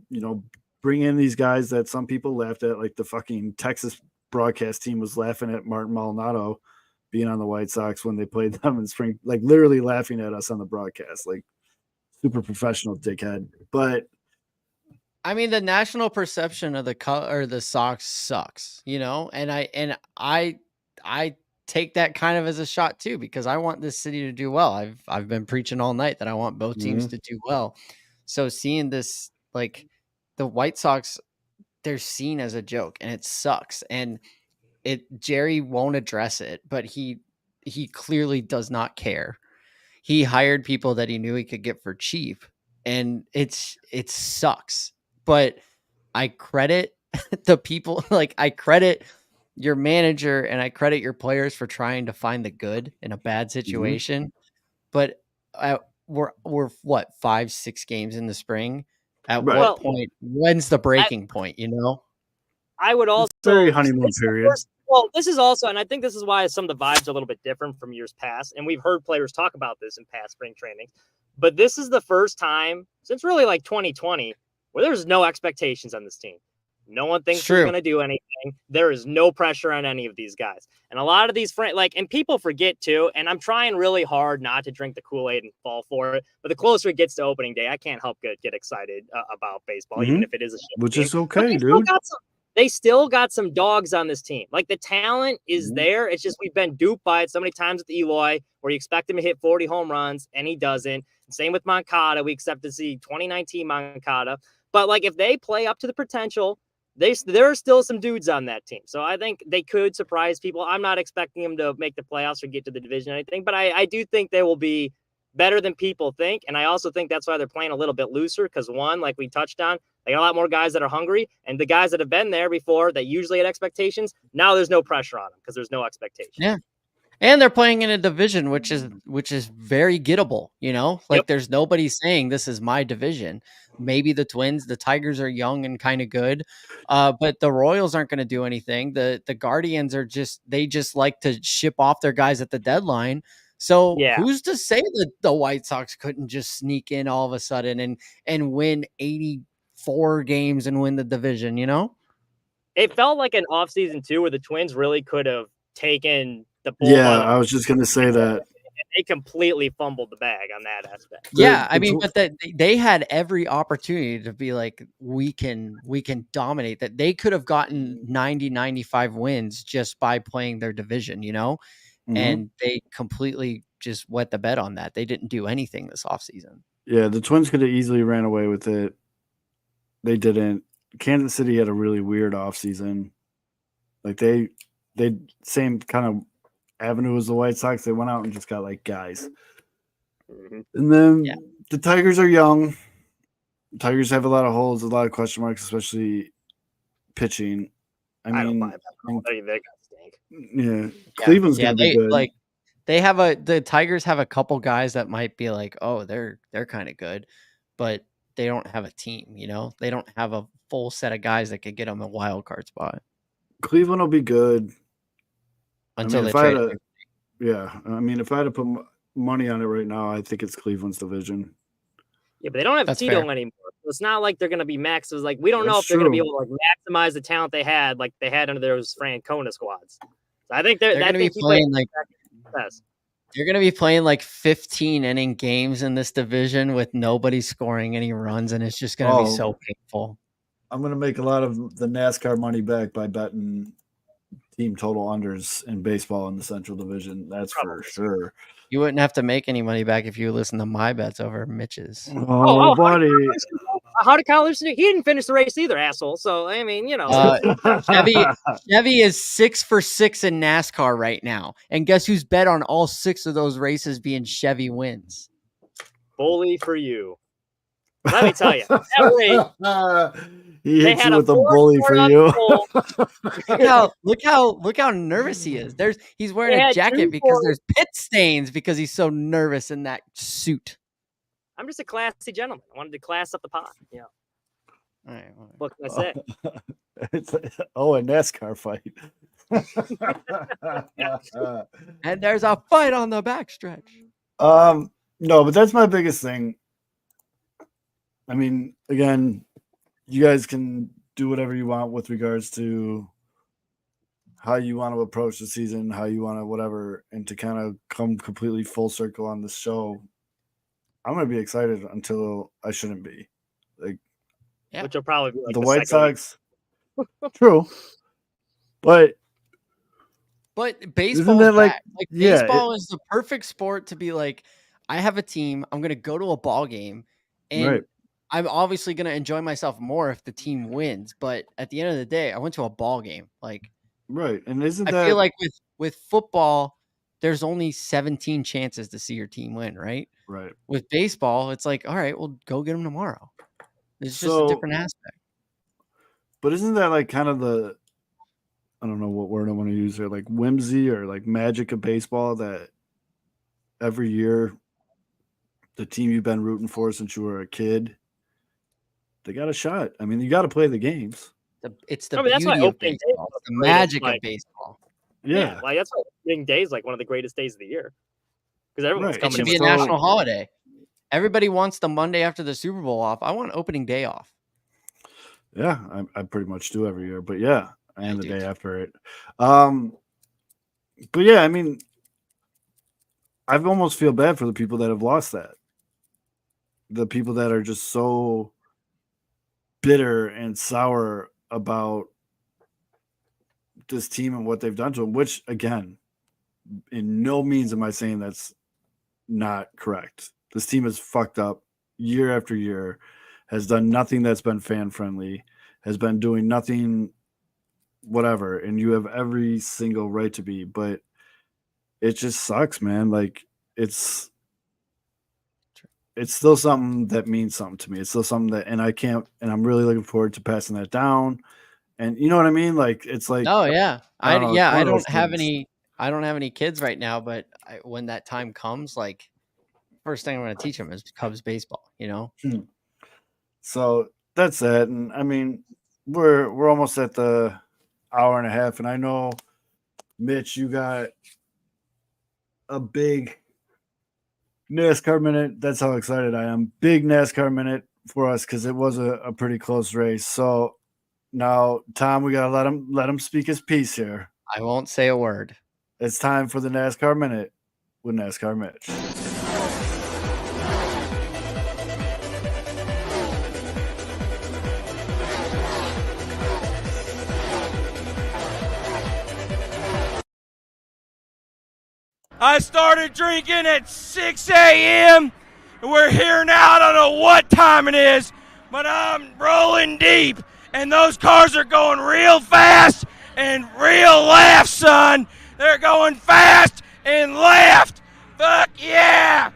bring in these guys that some people laughed at, like the fucking Texas broadcast team was laughing at Martin Maldonado being on the White Sox when they played them in spring, like literally laughing at us on the broadcast, like super professional dickhead. But I mean, the national perception of the Sox sucks, and I take that kind of as a shot too, because I want this city to do well. I've been preaching all night that I want both teams to do well. So seeing this, like the White Sox, they're seen as a joke and it sucks. And Jerry won't address it, but he clearly does not care. He hired people that he knew he could get for cheap, and it sucks. But I credit the people, like I credit your manager and I credit your players for trying to find the good in a bad situation. But we're what, 5-6 games in the spring? At what point? When's the breaking point? I would also very honeymoon period. Well, this is also, and I think this is why some of the vibes are a little bit different from years past. And we've heard players talk about this in past spring trainings. But this is the first time since really like 2020 where there's no expectations on this team. No one thinks they're going to do anything. There is no pressure on any of these guys. And a lot of these and people forget too, and I'm trying really hard not to drink the Kool-Aid and fall for it. But the closer it gets to opening day, I can't help but get excited about baseball, even if it is a shit which game. is okay, dude. They still got some dogs on this team. Like the talent is there. It's just we've been duped by it so many times with Eloy, where you expect him to hit 40 home runs and he doesn't. Same with Moncada. We expect to see 2019 Moncada. But like if they play up to the potential, there are still some dudes on that team. So I think they could surprise people. I'm not expecting them to make the playoffs or get to the division or anything, but I do think they will be better than people think. And I also think that's why they're playing a little bit looser because one, like we touched on, they got a lot more guys that are hungry, and the guys that have been there before that usually had expectations, now there's no pressure on them because there's no expectation. Yeah. And they're playing in a division, which is very gettable, there's nobody saying this is my division. Maybe the Twins, the Tigers are young and kind of good. But the Royals aren't going to do anything. The Guardians they just like to ship off their guys at the deadline. So who's to say that the White Sox couldn't just sneak in all of a sudden and win 84 games and win the division, It felt like an offseason too, where the Twins really could have taken the ball. Yeah, I was just going to say that. They completely fumbled the bag on that aspect. Yeah, I mean, but they had every opportunity to be like, we can dominate that. They could have gotten 90, 95 wins just by playing their division, and they completely just wet the bed on that. They didn't do anything this offseason. Yeah, the Twins could have easily ran away with it. They didn't. Kansas City had a really weird offseason. Like they same kind of avenue as the White Sox. They went out and just got like guys. And then the Tigers are young. The Tigers have a lot of holes, a lot of question marks, especially pitching. I mean, they got stink. Yeah. Cleveland's gonna be good. Like the Tigers have a couple guys that might be like, oh, they're kind of good, but they don't have a team, They don't have a full set of guys that could get them a wild card spot. Cleveland will be good. Until if I had to put money on it right now, I think it's Cleveland's division. Yeah, but they don't have Tito anymore. So it's not like they're going to be max. It's like we don't know if they're going to be able to like maximize the talent they had, like they had under those Francona squads. So I think they're going to be playing like you're going to be playing like 15 inning games in this division with nobody scoring any runs, and it's just going to be so painful. I'm going to make a lot of the NASCAR money back by betting team total unders in baseball in the Central Division. That's for sure. You wouldn't have to make any money back if you listen to my bets over Mitch's. Oh buddy. How did Kyle Larson do? He didn't finish the race either, asshole. So I mean, Chevy is 6 for 6 in NASCAR right now, and guess who's bet on all 6 of those races being Chevy wins? bully for you. Let me tell you, that race, he they hits had you a with a 4 bully score for on you. the pole. Look how nervous he is. He's They wearing a had jacket 2 because cores. there's pit stains because he's so nervous in that suit. I'm just a classy gentleman. I wanted to class up the pot. Yeah. All right, well, What can I say? A NASCAR fight. and there's a fight on the backstretch. No, but that's my biggest thing. I mean, again, you guys can do whatever you want with regards to how you want to approach the season, how you want to whatever, and to kind of come completely full circle on this show. I'm gonna be excited until I shouldn't be. Like, Yeah. Which will probably be like the White second week. Sox. True, but baseball that like- back. Like yeah, baseball is the perfect sport to be like, I have a team. I'm gonna go to a ball game, and right. I'm obviously gonna enjoy myself more if the team wins. But at the end of the day, I went to a ball game. Like, Right. And isn't I that feel like with football, there's only 17 chances to see your team win, right? right? With baseball, it's like, all right, well, go get them tomorrow. It's just a So- different aspect. But isn't that like kind of the, I don't know what word I want to use here, like whimsy or like magic of baseball, that every year the team you've been rooting for since you were a kid, they got a shot. I mean, you got to play the games. It's the I mean, that's why beauty of opening day baseball. is It's the the greatest, magic of like- baseball. Yeah. Like that's why opening day is like one of the greatest days of the year. Because everyone's Right. coming It should in be a with So- national holiday. Everybody wants the Monday after the Super Bowl off. I want opening day off. Yeah. I pretty much do every year, but yeah. And I the do day too. after it. But yeah, I mean, I almost feel bad for the people that have lost that. The people that are just so bitter and sour about this team and what they've done to them, which again, in no means am I saying that's not correct. This team is fucked up year after year, has done nothing that's been fan friendly, has been doing nothing, whatever, and you have every single right to be, but it just sucks, man. Like it's still something that means something to me. It's still something that, and I'm really looking forward to passing that down. And you know what I mean? Like, it's like, Oh yeah, I don't know, it's one I of those don't have things. I don't have any kids right now, but when that time comes, like, first thing I'm going to teach them is Cubs baseball. You know, so that's it. And I mean, we're almost at the hour and a half, and I know, Mitch, you got a big NASCAR minute. That's how excited I am. Big NASCAR minute for us because it was a pretty close race. So now, Tom, we gotta let him speak his piece here. I won't say a word. It's time for the NASCAR minute with NASCAR Mitch. I started drinking at 6 a.m. and we're here now. I don't know what time it is, but I'm rolling deep, and those cars are going real fast and real left, son. They're going fast and left. Fuck yeah!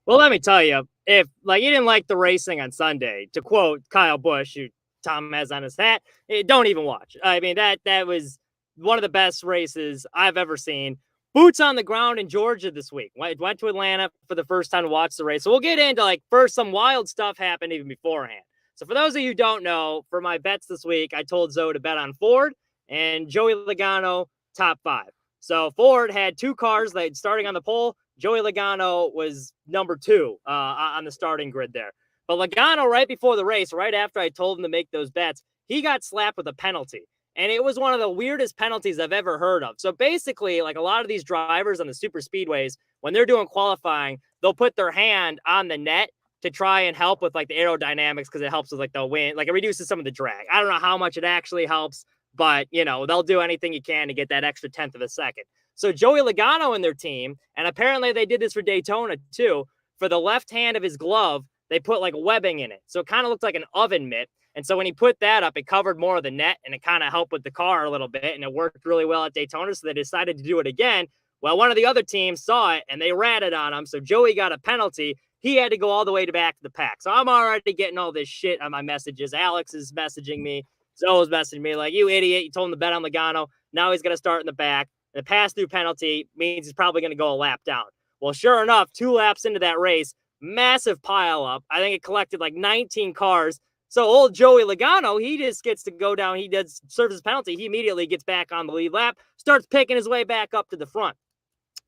Well, let me tell you, if like you didn't like the racing on Sunday, to quote Kyle Busch, who Tom has on his hat, don't even watch. I mean, that was one of the best races I've ever seen. Boots on the ground in Georgia this week. Went to Atlanta for the first time to watch the race. So we'll get into like first some wild stuff happened even beforehand. So for those of you who don't know, for my bets this week, I told Zoe to bet on Ford and Joey Logano top 5. So Ford had 2 cars that starting on the pole. Joey Logano was number 2 on the starting grid there. But Logano, right before the race, right after I told him to make those bets, he got slapped with a penalty. And it was one of the weirdest penalties I've ever heard of. So basically, like a lot of these drivers on the super speedways, when they're doing qualifying, they'll put their hand on the net to try and help with like the aerodynamics because it helps with like the wind, like it reduces some of the drag. I don't know how much it actually helps, but you know, they'll do anything you can to get that extra 1/10 of a second. So Joey Logano and their team, and apparently they did this for Daytona too, for the left hand of his glove, they put like webbing in it. So it kind of looked like an oven mitt. And so when he put that up, it covered more of the net and it kind of helped with the car a little bit. And it worked really well at Daytona. So they decided to do it again. Well, one of the other teams saw it and they ratted on him. So Joey got a penalty. He had to go all the way back to the pack. So I'm already getting all this shit on my messages. Alex is messaging me. Zoe's messaging me like, you idiot. You told him to bet on Logano. Now he's going to start in the back. The pass-through penalty means he's probably going to go a lap down. Well, sure enough, 2 laps into that race, massive pile up. I think it collected like 19 cars. So old Joey Logano, he just gets to go down. He does serves his penalty. He immediately gets back on the lead lap, starts picking his way back up to the front.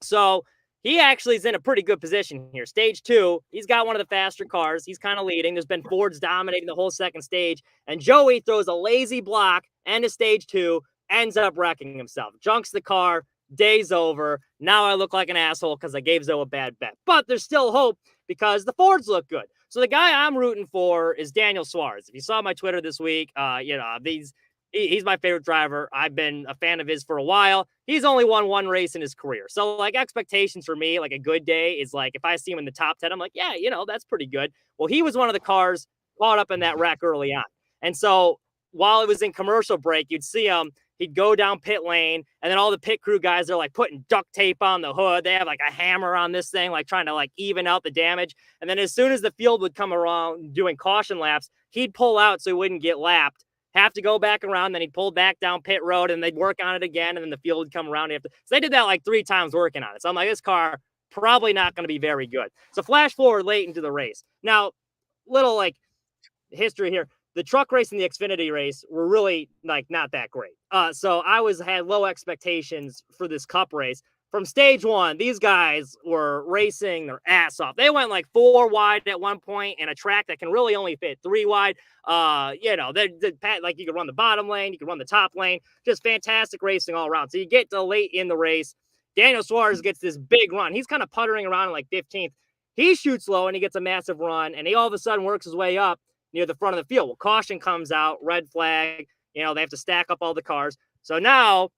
So he actually is in a pretty good position here. Stage 2, he's got one of the faster cars. He's kind of leading. There's been Fords dominating the whole second stage. And Joey throws a lazy block and a stage 2, ends up wrecking himself. Junks the car. Day's over. Now I look like an asshole because I gave Zoe a bad bet. But there's still hope because the Fords look good. So the guy I'm rooting for is Daniel Suarez. If you saw my Twitter this week, he's my favorite driver. I've been a fan of his for a while. He's only won 1 race in his career. So like expectations for me, like a good day is like, if I see him in the top 10, I'm like, yeah, that's pretty good. Well, he was one of the cars caught up in that wreck early on. And so while it was in commercial break, you'd see him, he'd go down pit lane, and then all the pit crew guys are like putting duct tape on the hood. They have like a hammer on this thing, like trying to like even out the damage. And then as soon as the field would come around doing caution laps, he'd pull out so he wouldn't get lapped, have to go back around. Then he'd pull back down pit road and they'd work on it again. And then the field would come around. So they did that like 3 times working on it. So I'm like, this car probably not going to be very good. So flash forward late into the race. Now, little like history here. The truck race and the Xfinity race were really like not that great. So I had low expectations for this Cup race. From stage 1, these guys were racing their ass off. They went like 4 wide at one point in a track that can really only fit 3 wide. Like you could run the bottom lane, you could run the top lane, just fantastic racing all around. So you get to late in the race, Daniel Suarez gets this big run. He's kind of puttering around in like 15th. He shoots low and he gets a massive run, and he all of a sudden works his way up near the front of the field. Well, caution comes out, red flag. They have to stack up all the cars. So now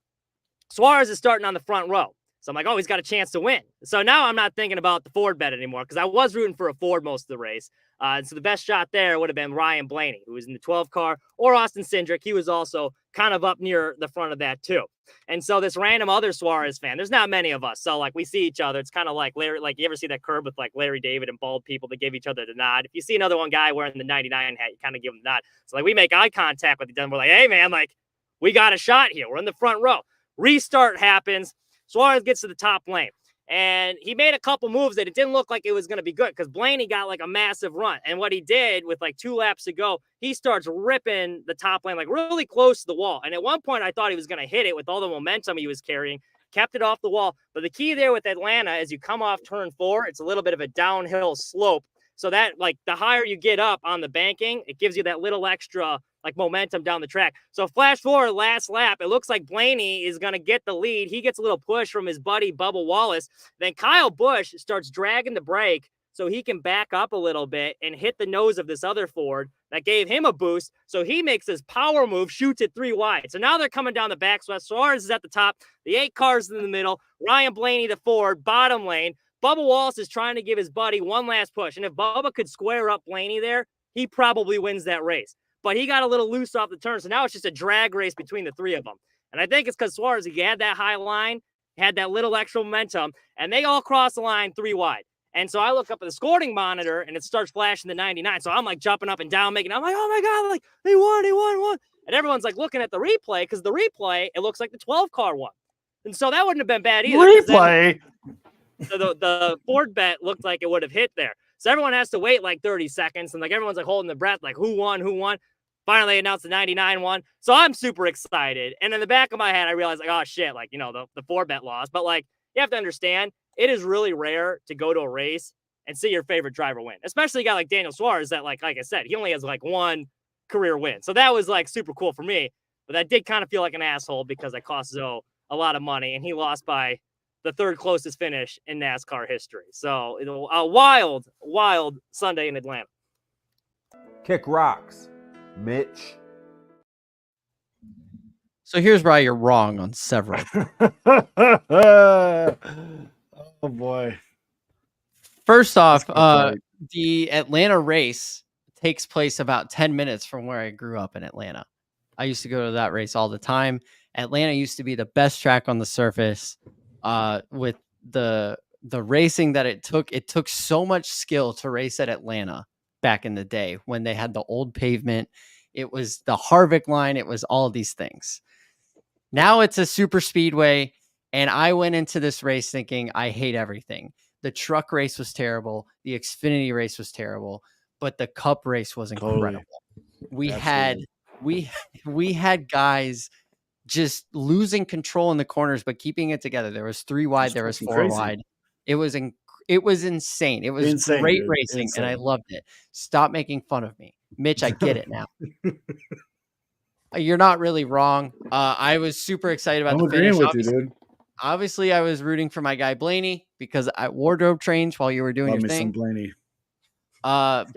Suarez is starting on the front row. So I'm like, oh, he's got a chance to win. So now I'm not thinking about the Ford bet anymore because I was rooting for a Ford most of the race. And so the best shot there would have been Ryan Blaney, who was in the 12 car, or Austin Cindric. He was also kind of up near the front of that too. And so this random other Suarez fan, there's not many of us. So like we see each other. It's kind of like Larry, like you ever see that curb with like Larry David and bald people that give each other the nod. If you see another one guy wearing the 99 hat, you kind of give him the nod. So like we make eye contact with each other. We're like, hey man, like we got a shot here. We're in the front row. Restart happens. Suarez gets to the top lane. And he made a couple moves that it didn't look like it was going to be good because Blaney got like a massive run. And what he did with like 2 laps to go, he starts ripping the top lane like really close to the wall. And at one point, I thought he was going to hit it with all the momentum he was carrying, kept it off the wall. But the key there with Atlanta, as you come off turn 4, it's a little bit of a downhill slope. So that like the higher you get up on the banking, it gives you that little extra like momentum down the track. So flash forward last lap, it looks like Blaney is going to get the lead. He gets a little push from his buddy Bubba Wallace. Then Kyle Busch starts dragging the brake so he can back up a little bit and hit the nose of this other Ford that gave him a boost. So he makes this power move, shoots it 3 wide. So now they're coming down the back. So Suarez is at the top, the 8 cars in the middle, Ryan Blaney, the Ford, bottom lane. Bubba Wallace is trying to give his buddy one last push. And if Bubba could square up Blaney there, he probably wins that race. But he got a little loose off the turn. So now it's just a drag race between the 3 of them. And I think it's because Suarez, he had that high line, had that little extra momentum, and they all cross the line 3 wide. And so I look up at the scoring monitor and it starts flashing the 99. So I'm like jumping up and down, I'm like, oh my God, like they won. And everyone's like looking at the replay because the replay, it looks like the 12 car won. And so that wouldn't have been bad either. Replay. So the Ford bet looked like it would have hit there. So everyone has to wait like 30 seconds. And like everyone's like holding their breath, like who won? Finally announced the 99 won. So I'm super excited. And in the back of my head, I realized like, oh shit, like, the Ford bet lost. But like, you have to understand, it is really rare to go to a race and see your favorite driver win. Especially a guy like Daniel Suarez that like I said, he only has like 1 career win. So that was like super cool for me. But that did kind of feel like an asshole because I cost Zoe a lot of money and he lost by the 3rd closest finish in NASCAR history. So a wild Sunday in Atlanta. Kick rocks, Mitch. So here's why you're wrong on several. Oh boy. First off, That's right. the Atlanta race takes place about 10 minutes from where I grew up in Atlanta. I used to go to that race all the time. Atlanta used to be the best track on the surface. With the racing that it took so much skill to race at Atlanta back in the day when they had the old pavement. It was the Harvick line. It was all these things. Now it's a super speedway. And I went into this race thinking I hate everything. The truck race was terrible. The Xfinity race was terrible, but the Cup race was incredible. We had guys just losing control in the corners, but keeping it together. There was 3 wide, there was 4 wide. It was insane. It was Insane, great dude. racing, Insane. and I loved it. Stop making fun of me, Mitch. I get it now. You're not really wrong. I was super excited about I'm the finish. agreeing with you, dude. Obviously, I was rooting for my guy Blaney because I wardrobe changed while you were doing Love your me some thing. Blaney. But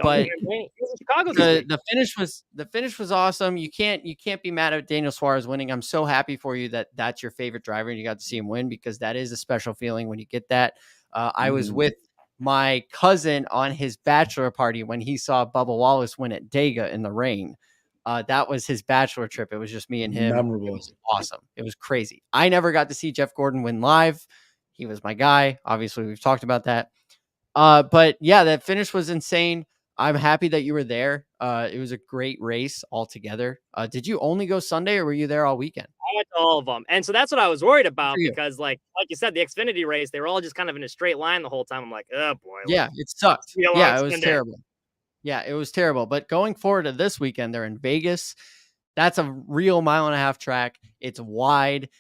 Chicago the finish was awesome. You can't be mad at Daniel Suarez winning. I'm so happy for you that that's your favorite driver and you got to see him win, because that is a special feeling when you get that. I was with my cousin on his bachelor party when he saw Bubba Wallace win at Dega in the rain. That was his bachelor trip. It was just me and him. Memorable. It was awesome. It was crazy. I never got to see Jeff Gordon win live. He was my guy. Obviously, we've talked about that. But yeah, that finish was insane. I'm happy that you were there. It was a great race altogether. Did you only go Sunday or were you there all weekend? I went to all of them. And so that's what I was worried about, for you. because like you said, the Xfinity race, they were all just kind of in a straight line the whole time. I'm like, oh boy. like, Yeah, it sucked. be a long Yeah, it was Sunday. terrible. Yeah, it was terrible. But going forward to this weekend, they're in Vegas. That's a real 1.5-mile track. It's wide.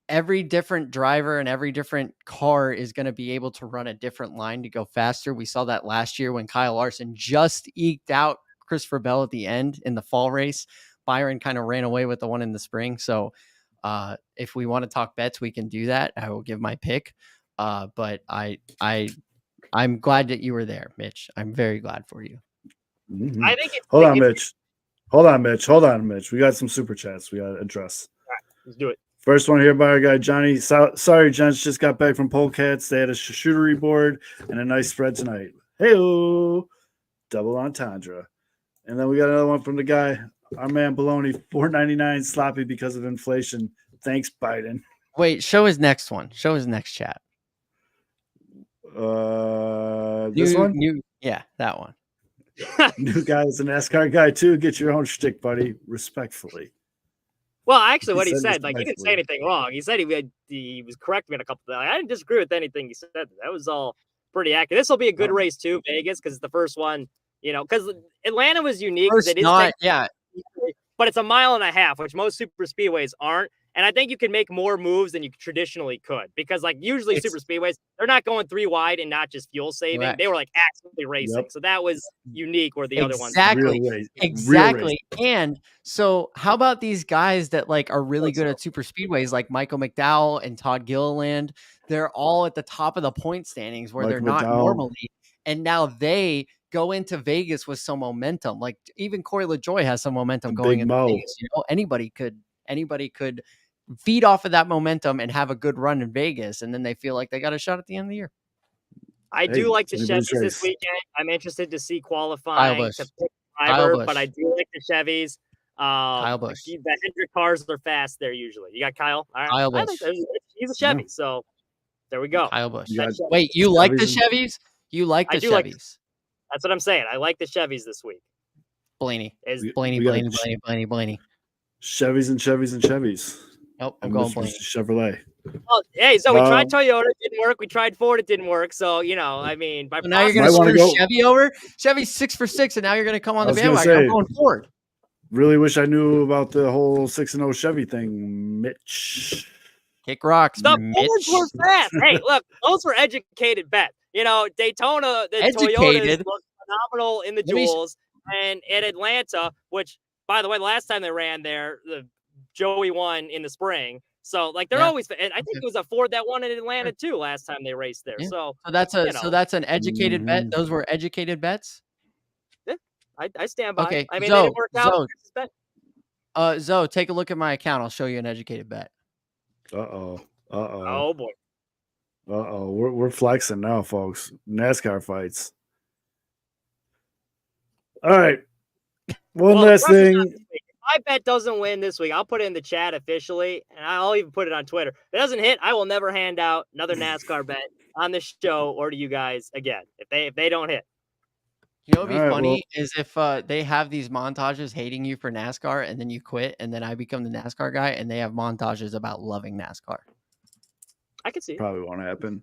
Every different driver and every different car is going to be able to run a different line to go faster. We saw that last year when Kyle Larson just eked out Christopher Bell at the end in the fall race. Byron kind of ran away with the one in the spring. So if we want to talk bets, we can do that. I will give my pick. But I'm glad that you were there, Mitch. I'm very glad for you. Mhm. I think it's Hold on, if- Mitch. Hold on, Mitch. We got some super chats we got to address. Let's do it. First one here by our guy Johnny. Sorry, gents, just got back from Polecats. They had a shootery board and a nice spread tonight. Hey-o, double entendre. And then we got another one from the guy, our man Baloney, $4.99 sloppy because of inflation. Thanks, Biden. Wait, show his next one. Show his next chat. This one? Yeah, that one. New guy is a NASCAR guy too. Get your own shtick, buddy. Respectfully. Well, actually, what He he said said, like, he didn't say respectfully. anything wrong. He said he was correcting me on a couple of things. I didn't disagree with anything he said. That was all pretty accurate. This will be a good race too, Vegas, because it's the first one. You know, because Atlanta was unique. 'cause First, it is not, yeah. but it's a 1.5 miles, which most super speedways aren't. And I think you can make more moves than you traditionally could, because like usually super speedways, they're not going 3 wide and not just fuel saving. Correct. They were like actively racing. Yep. So that was unique, where the other ones. Exactly. Real race. Exactly. And so how about these guys that like are really good at super speedways, like Michael McDowell and Todd Gilliland? They're all at the top of the point standings where they're not McDowell. normally. And now they go into Vegas with some momentum. Like even Corey LaJoy has some momentum going Big into Mo. Vegas. You know, anybody could feed off of that momentum and have a good run in Vegas, and then they feel like they got a shot at the end of the year. I Hey, do like the it's anybody's Chevys this race. weekend. I'm interested to see qualifying Busch. to pick Kyle driver, Busch. but I do like the Chevys. Kyle Busch. The Hendrick cars are fast there usually. You got Kyle. All right. Kyle I Busch. think he's a Chevy, so there we go. Kyle Busch. You got Wait, you like the Chevys Chevys? You like I the do like- Chevys? That's what I'm saying. I like the Chevys this week. Blaney. Is We- Blaney. we got Blaney. Chevys and Chevys and Chevys. Nope, I'm And going Mr. Blaney. Chevrolet. well, hey, so we tried Um, Toyota, it didn't work. We tried Ford, it didn't work. So you know, I mean, by So now you're Might going to wanna screw go- Chevy over? Chevy's 6 for 6, and now you're going to come on I the was gonna bandwagon. I'm say- going Ford. Really wish I knew about the whole 6-0 Chevy thing, Mitch. Kick rocks, the Mitch. Fords were fast. Hey, look, those were educated bets. You know, Daytona, the Toyotas Educated? looked phenomenal in the Let me- duels, and at Atlanta, which by the way, last time they ran there, the Joey won in the spring. So like they're Yeah. always, and I think it was a Ford that won in Atlanta too last time they raced there. Yeah. So So that's you know. an educated bet. Those were educated bets. I stand by. Okay, I mean, they Zoe, didn't work out. Zoe. It's bet. Zoe, take a look at my account. I'll show you an educated bet. Uh-oh. Uh-oh. Oh boy. Uh-oh, we're flexing now, folks. NASCAR fights. All right. One Well, the last pressure's not thing. this week. If my bet doesn't win this week, I'll put it in the chat officially, and I'll even put it on Twitter. If it doesn't hit, I will never hand out another NASCAR bet on the show or to you guys again if they don't hit. You know what'd be All right, funny is if they have these montages hating you for NASCAR and then you quit and then I become the NASCAR guy and they have montages about loving NASCAR. I can see it. Probably won't happen.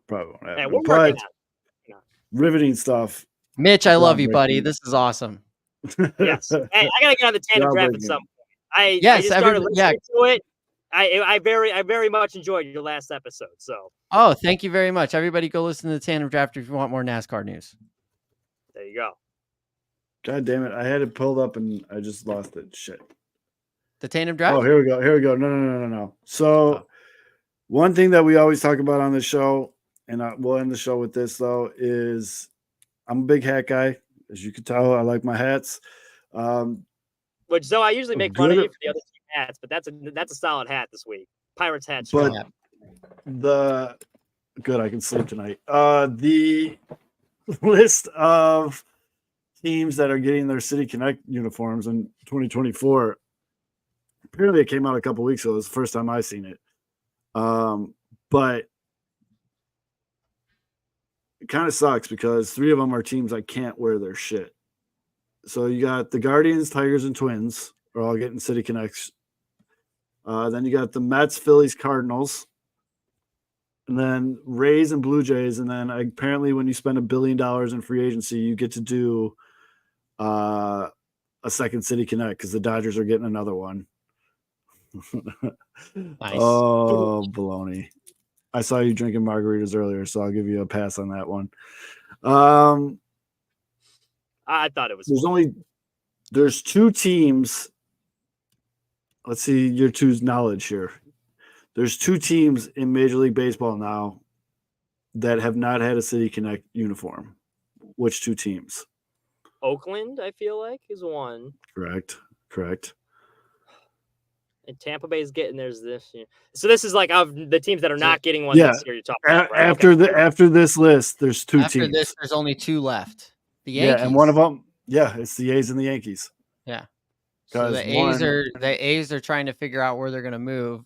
Probably won't happen. Hey, we're But working on riveting stuff. Mitch, I love you, buddy. Groundbreaking. This is awesome. it. Yes. Hey, I gotta get on the tandem draft at Groundbreaking. some point. I Yes, just started everybody- yeah. listening to it. I very much enjoyed your last episode. So Oh, thank you very much. Everybody go listen to the Tandem Draft if you want more NASCAR news. there you go. God damn it. I had it pulled up and I just lost it. Shit. The Tandem Draft? Oh, here we go. Here we go. No. So, one thing that we always talk about on the show, and we'll end the show with this though, is I'm a big hat guy. As you can tell, I like my hats. Which so I usually make fun of Good. you for the other two hats, but that's a solid hat this week. Pirates hat. But strong. the good, I can sleep tonight. The list of teams that are getting their City Connect uniforms in 2024. Apparently, it came out a couple weeks ago. It was the first time I seen it. But it kind of sucks because 3 of them are teams I can't wear their shit. So you got the Guardians, Tigers, and Twins are all getting City Connects. Then you got the Mets, Phillies, Cardinals, and then Rays and Blue Jays. And then apparently when you spend $1 billion in free agency, you get to do a second City Connect because the Dodgers are getting another one. Nice. Oh, baloney. I saw you drinking margaritas earlier, so I'll give you a pass on that one. I thought it was. There's 2 teams. Let's see your two's knowledge here. There's 2 teams in Major League Baseball now that have not had a City Connect uniform. Which 2 teams? Oakland, I feel like, is one. Correct. And Tampa Bay is getting theirs this year. So this is like of the teams that are not getting one Yeah. this year. You're talking about, right? After this list, there's 2 After teams. this, there's only 2 left. The Yankees. Yeah, and one of them, it's the A's and the Yankees. Yeah. So 'Cause the A's are trying to figure out where they're going to move,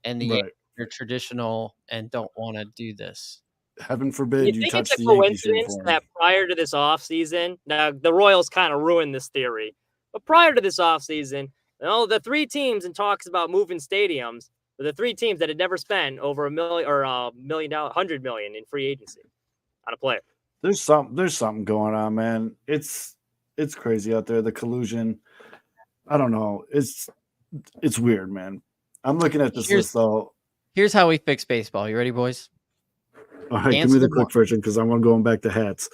and the Right. Yankees are traditional and don't want to do this. Heaven You forbid you think touch it's a the Yankees coincidence uniform. that prior to this offseason, now the Royals kind of ruined this theory, but prior to this offseason, the 3 teams in talks about moving stadiums were the 3 teams that had never spent over $1 million or $100 million in free agency on a player. There's something going on, man. It's crazy out there. The collusion. I don't know. It's weird, man. I'm looking at this list though. Here's how we fix baseball. You ready, boys? All right, give Cancel me the the quick version because I'm going back to hats.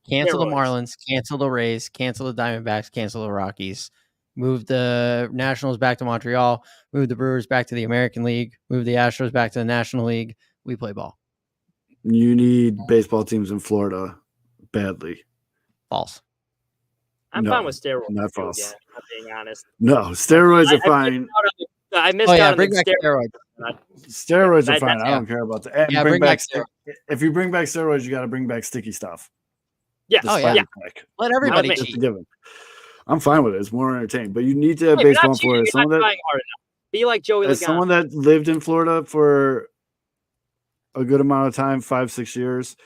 Cancel the Steroids. Marlins, cancel the Rays, cancel the Diamondbacks, cancel the Rockies. Move the Nationals back to Montreal, move the Brewers back to the American League, move the Astros back to the National League. We play ball. You need baseball teams in Florida badly. False. I'm No, fine with steroids. not too, false. again, if I'm being honest. No, steroids are I fine. I missed Oh out yeah, on bring the back steroids. steroids. Steroids are That- fine. that's- I don't care about that. And Yeah, bring bring back back if you bring back steroids, you got to bring back sticky stuff. Yeah. The Oh, yeah. spider click. Let everybody Not me. Just cheat. a given. I'm fine with it. It's more entertaining. But you need to have Hey, if you're baseball not in Florida. cheating, you're Someone not that trying hard enough. Be like Joey as Logano. someone that lived in Florida for a good amount of time, 5-6 years,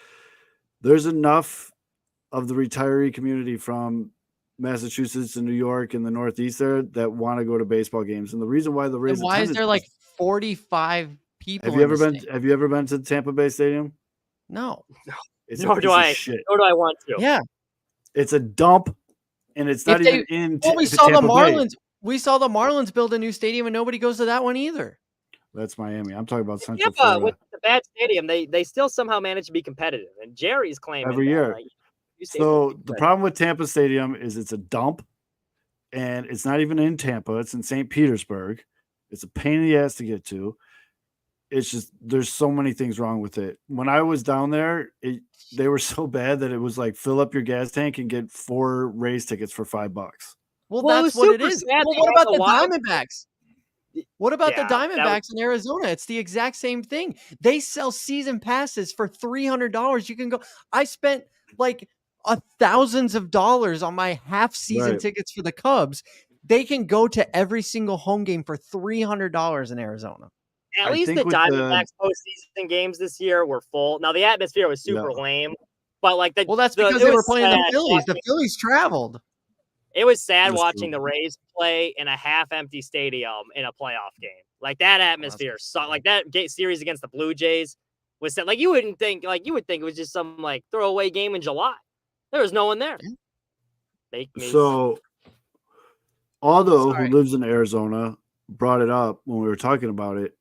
there's enough of the retiree community from Massachusetts and New York and the Northeast there that want to go to baseball games. And the reason why the Rays And why is attendance there like 45 people? have you in ever the been stadium? have you ever been to Tampa Bay Stadium? No. It's a Nor do piece of I. shit. Nor do I want to. Yeah. It's a dump and it's not If they- even in Well, we to saw the Tampa Bay. Marlins. We saw the Marlins build a new stadium, and nobody goes to that one either. That's Miami. I'm talking about Central Tampa, Florida. with the bad stadium, they still somehow manage to be competitive. And Jerry's claiming Every that, year. like, you stadium So is the good. problem with Tampa Stadium is it's a dump, and it's not even in Tampa. It's in St. Petersburg. It's a pain in the ass to get to. It's just there's so many things wrong with it. When I was down there, they were so bad that it was like fill up your gas tank and get 4 Rays tickets for $5. Well, Well, it that's was what it super is. sad Well, they what had about the the Wild- Diamondbacks? What about Yeah, the that Diamondbacks in Arizona? It's the exact same thing. They sell season passes for $300. You can go. I spent like thousands of dollars on my half season Right. tickets for the Cubs. They can go to every single home game for $300 in Arizona. At I least think the with the Diamondbacks postseason games this year were full. Now the atmosphere was super Yeah. lame, but like Well, that's because it they were was playing the sad Phillies. The watching- Phillies traveled. It was sad That's watching true. the Rays play in a half-empty stadium in a playoff game. Like that atmosphere, like that series against the Blue Jays was set. Like you would think it was just some like throwaway game in July. There was no one there. Make me So, Aldo, who Sorry. lives in Arizona, brought it up when we were talking about it.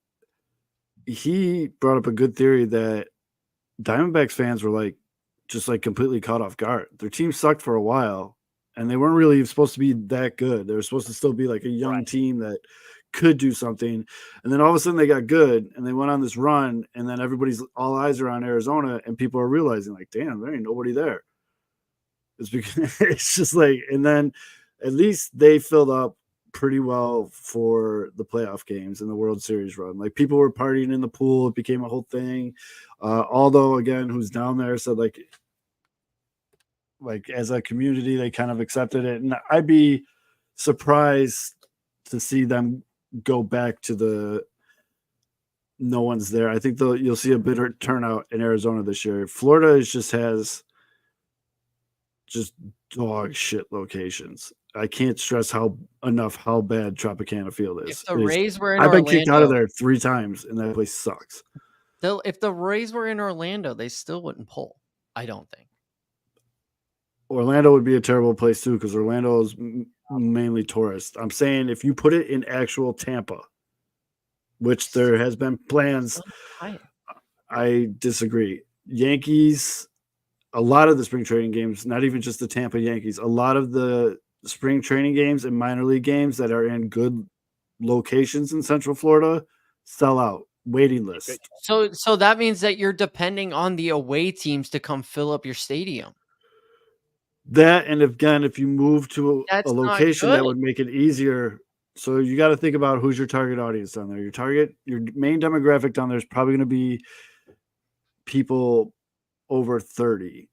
He brought up a good theory that Diamondbacks fans were like, just like completely caught off guard. Their team sucked for a while, and they weren't really supposed to be that good. They were supposed to still be like a young Right. team that could do something. And then all of a sudden they got good, and they went on this run, and then all eyes are on Arizona, and people are realizing like, damn, there ain't nobody there. It's because it's just like, and then at least they filled up pretty well for the playoff games and the World Series run. Like people were partying in the pool. It became a whole thing. Aldo, again, who's down there, said like as a community, they kind of accepted it. And I'd be surprised to see them go back to the no one's there. I think you'll see a better turnout in Arizona this year. Florida has just dog shit locations. I can't stress enough how bad Tropicana Field is. If the Rays were in I've been Orlando, kicked out of there 3 times, and that place sucks. if the Rays were in Orlando, they still wouldn't pull. I don't think. Orlando would be a terrible place too, because Orlando is mainly tourist. I'm saying if you put it in actual Tampa, which there has been plans, I disagree. Yankees, a lot of the spring training games, not even just the Tampa Yankees, a lot of the spring training games and minor league games that are in good locations in Central Florida sell out. Waiting list. So that means that you're depending on the away teams to come fill up your stadium. That, and again, if you move to a That's not location that good. would make it easier. So you got to think about who's your target audience down there. Your main demographic down there is probably going to be people over 30.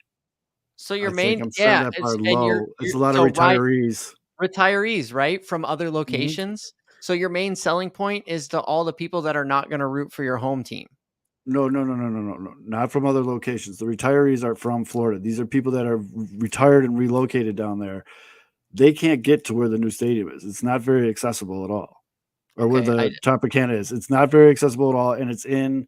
So your I main, think I'm setting that bar low. It's a lot of retirees. Retirees, right? From other locations. So your main selling point is to all the people that are not going to root for your home team. No. Not from other locations. The retirees are from Florida. These are people that are retired and relocated down there. They can't get to where the new stadium is. It's not very accessible at all. Or where the Tropicana is. It's not very accessible at all. And it's in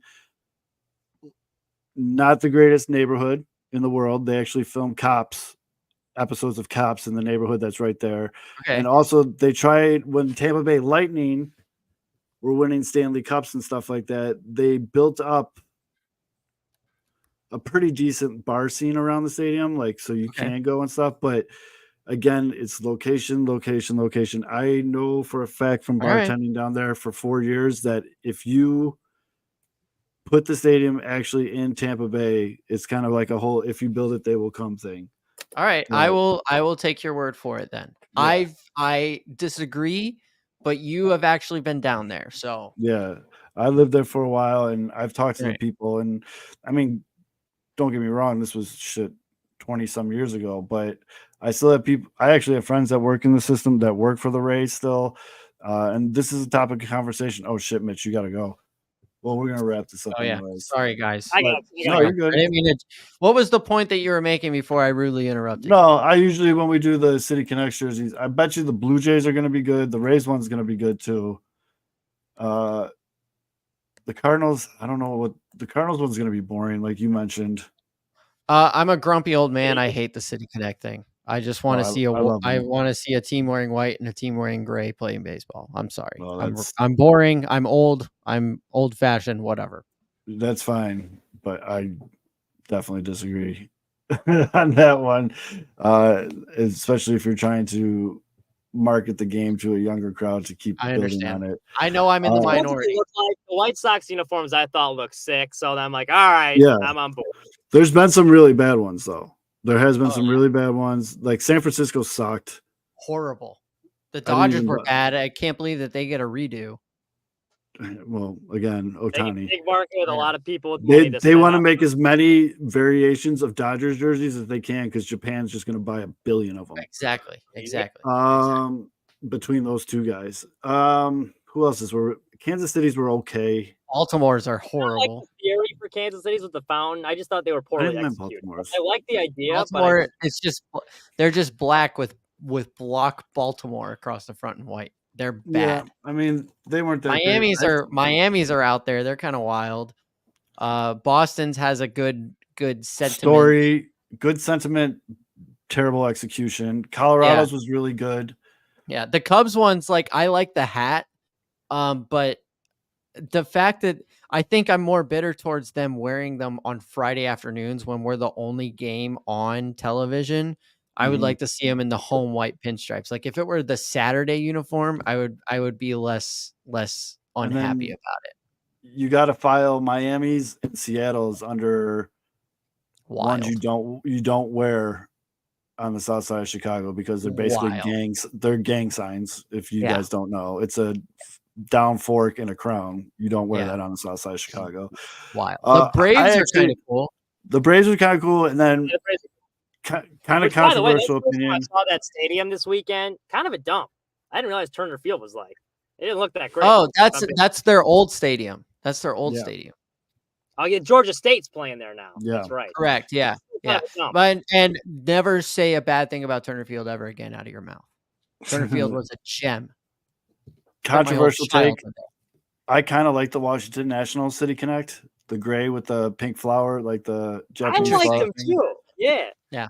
not the greatest neighborhood in the world. They actually film episodes of Cops in the neighborhood that's right there. Okay. And also they tried when Tampa Bay Lightning were winning Stanley Cups and stuff like that, they built up a pretty decent bar scene around the stadium, like so you can go and stuff. But again, it's location. I know for a fact from bartending down there for 4 years that if you put the stadium actually in Tampa Bay, it's kind of like a whole if you build it, they will come thing. All right. I will take your word for it then. Yeah. I disagree, but you have actually been down there. So yeah, I lived there for a while and I've talked to the people, and I mean, don't get me wrong, this was 20 some years ago, but I still have people. I actually have friends that work in the system that work for the Rays still. And this is a topic of conversation. Oh shit, Mitch, you got to go. Well, we're gonna wrap this up. Oh, anyways. Sorry, guys. No, you're good. I didn't mean to, what was the point that you were making before I rudely interrupted? No, I usually when we do the City Connects jerseys, I bet you the Blue Jays are going to be good. The Rays one's going to be good too. The Cardinals, I don't know what the Cardinals one's going to be boring, like you mentioned. I'm a grumpy old man. I hate the City Connect thing. I just want to see I want to see a team wearing white and a team wearing gray playing baseball. I'm sorry. I'm boring. I'm old. I'm old fashioned, whatever. That's fine, but I definitely disagree on that one. Especially if you're trying to market the game to a younger crowd to keep building on it. I know I'm in the minority. The White Sox uniforms I thought looked sick, so I'm like, all right, I'm on board. There's been some really bad ones though. There has been some really bad ones. Like San Francisco sucked. Horrible. The Dodgers were bad. I can't believe that they get a redo. Well, again, Ohtani. Big market with a lot of people with They money to spend want to on make as many variations of Dodgers jerseys as they can because Japan's just going to buy 1 billion of them. Exactly. Between those two guys. Who else is were Kansas City's were okay. Baltimore's are I like horrible. the theory for Kansas City's with the fountain. I just thought they were I poorly didn't mind executed. Baltimore's. I like the idea, Baltimore, but it's just they're just black with block Baltimore across the front and white. They're bad. Yeah, I mean they weren't that great. Miami's are out there. They're kind of wild. Boston's has a good sentiment. Story, good sentiment, terrible execution. Colorado's was really good. Yeah, the Cubs ones, like I like the hat, but the fact that I think I'm more bitter towards them wearing them on Friday afternoons when we're the only game on television. I would Mhm. like to see them in the home white pinstripes. Like if it were the Saturday uniform, I would be less unhappy then about it. You got to file Miami's and Seattle's under Wild. ones you don't wear on the south side of Chicago because they're basically Wild. gangs. They're gang signs. If you Yeah. guys don't know, it's a down fork and a crown. You don't wear Yeah. that on the south side of Chicago. Wild. Uh, The Braves I are actually- kind of cool. The Braves are kind of cool, and then the Braves- kind of which, by the way, that's controversial the first time opinion. I saw that stadium this weekend. Kind of a dump. I didn't realize Turner Field was like. It didn't look that great. Oh, that's their old stadium. That's their old Yeah. stadium. Oh yeah, Georgia State's playing there now. Yeah. That's right. Correct. Yeah. Kind of a dump. But and never say a bad thing about Turner Field ever again out of your mouth. Turner Field was a gem. Got my whole Controversial take. childhood there. I kind of like the Washington National City Connect, the gray with the pink flower, like the I Japanese like flower them thing. too. Yeah. Yeah. I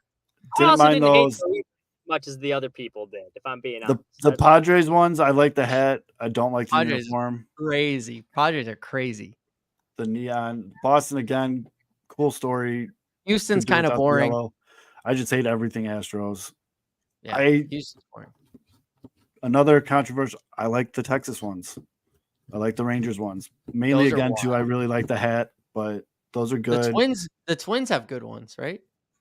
Didn't also mind didn't hate those. Philly as much as the other people did. If I'm being The honest. the That's- Padres ones, I like the hat. I don't like the Padres- uniform. Crazy. Padres are crazy. The neon. Boston again, cool story. Houston's Could do kind of without the boring. yellow. I just hate everything Astros. Yeah. I Houston's boring. another controversial. I like the Texas ones. I like the Rangers ones. Mainly Those are again too. I wild. really like the hat, but those are good. The Twins have good ones, right?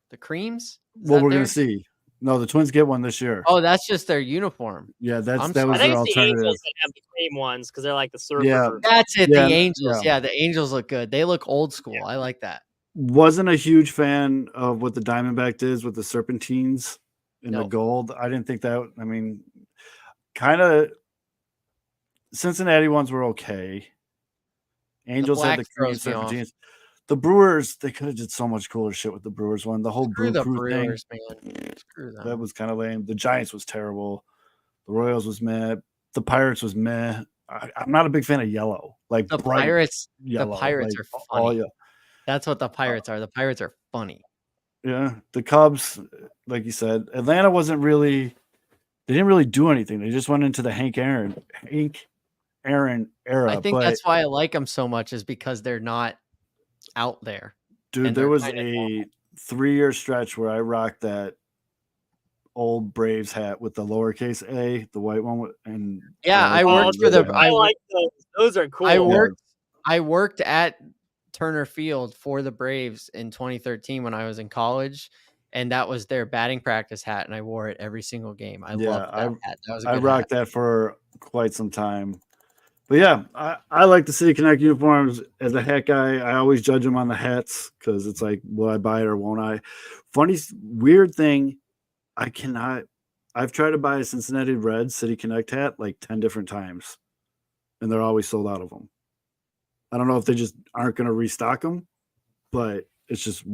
The Creams? Is Well, that we're gonna theirs? see. No, the Twins get one this year. Oh, that's just their uniform. Yeah, that I'm was I their think it's the alternative. Angels that have the cream ones because they're like the surfer. Yeah. That's it. Yeah, The Angels. yeah. Yeah, the Angels look good. They look old school. I like that. Wasn't a huge fan of what the Diamondback did with the serpentines and the No. gold. I didn't think that. I mean, kind of Cincinnati ones were okay. Angels had the black green throws me off. serpentines. The Brewers, they could have did so much cooler shit with the Brewers one. The whole Screw Brew the Crew thing, Brewers, man. Screw them. that was kind of lame. The Giants was terrible. The Royals was meh. The Pirates was meh. I'm not a big fan of yellow. Like the bright Pirates. yellow. Pirates like, are all funny. ye- That's what the Pirates are. The Pirates are funny. Yeah, the Cubs, like you said, Atlanta wasn't really. They didn't really do anything. They just went into the Hank Aaron era. I think but, that's why I like them so much is because they're not out there. dude, and there they're was kinda a 3-year stretch where I rocked that old Braves hat with the lowercase a, the white one, and Yeah, I Oh, worked for the. I like those. Those are cool. I worked at Turner Field for the Braves in 2013 when I was in college, and that was their batting practice hat, and I wore it every single game. I Yeah, loved that hat. That was a I good rocked hat. that for quite some time. But yeah, I like the City Connect uniforms. As a hat guy, I always judge them on the hats because it's like, will I buy it or won't I? Funny, weird thing, I've tried to buy a Cincinnati Reds City Connect hat like 10 different times, and they're always sold out of them. I don't know if they just aren't going to restock them, but it's just,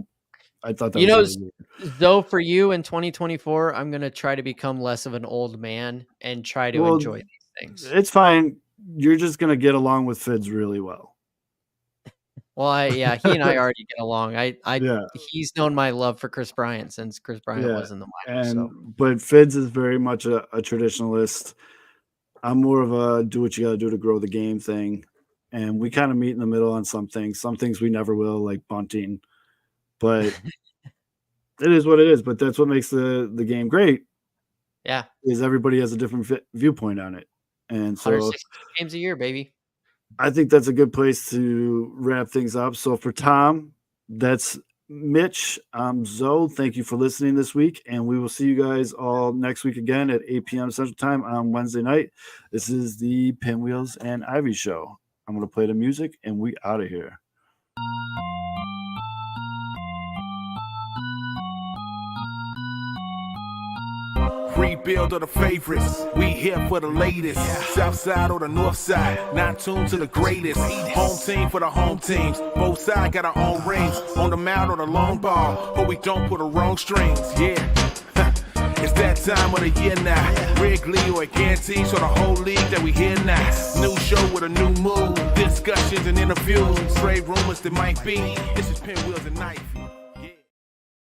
I thought that You know, was really weird. Though for you in 2024, I'm gonna try to become less of an old man and try to Well, enjoy these things. It's fine. You're just going to get along with Fids really well. Well, he and I already get along. Yeah. He's known my love for Chris Bryant since Chris Bryant Yeah, was in the minors. So But Fids is very much a traditionalist. I'm more of a do what you got to do to grow the game thing, and we kind of meet in the middle on some things. Some things we never will, like bunting, but it is what it is. But that's what makes the game great. yeah, Is everybody has a different viewpoint on it, and so 160 games a year, baby. I think that's a good place to wrap things up. So for Tom, that's Mitch. I'm Zoe. Thank you for listening this week, and we will see you guys all next week again at 8 p.m. Central Time on Wednesday night. This is the Pinwheels and Ivy Show. I'm gonna play the music and we out of here. Rebuild of the favorites. We here for the latest. South side or the north side. Not tuned to the greatest. Home team for the home teams. Both sides got our own rings. On the mound or the long ball. But we don't put the wrong strings. Yeah. It's that time of the year now. Wrigley or Gantes or the whole league that we hear now. New show with a new mood. Discussions and interviews. Straight rumors that might be. This is Pinwheels and Knife.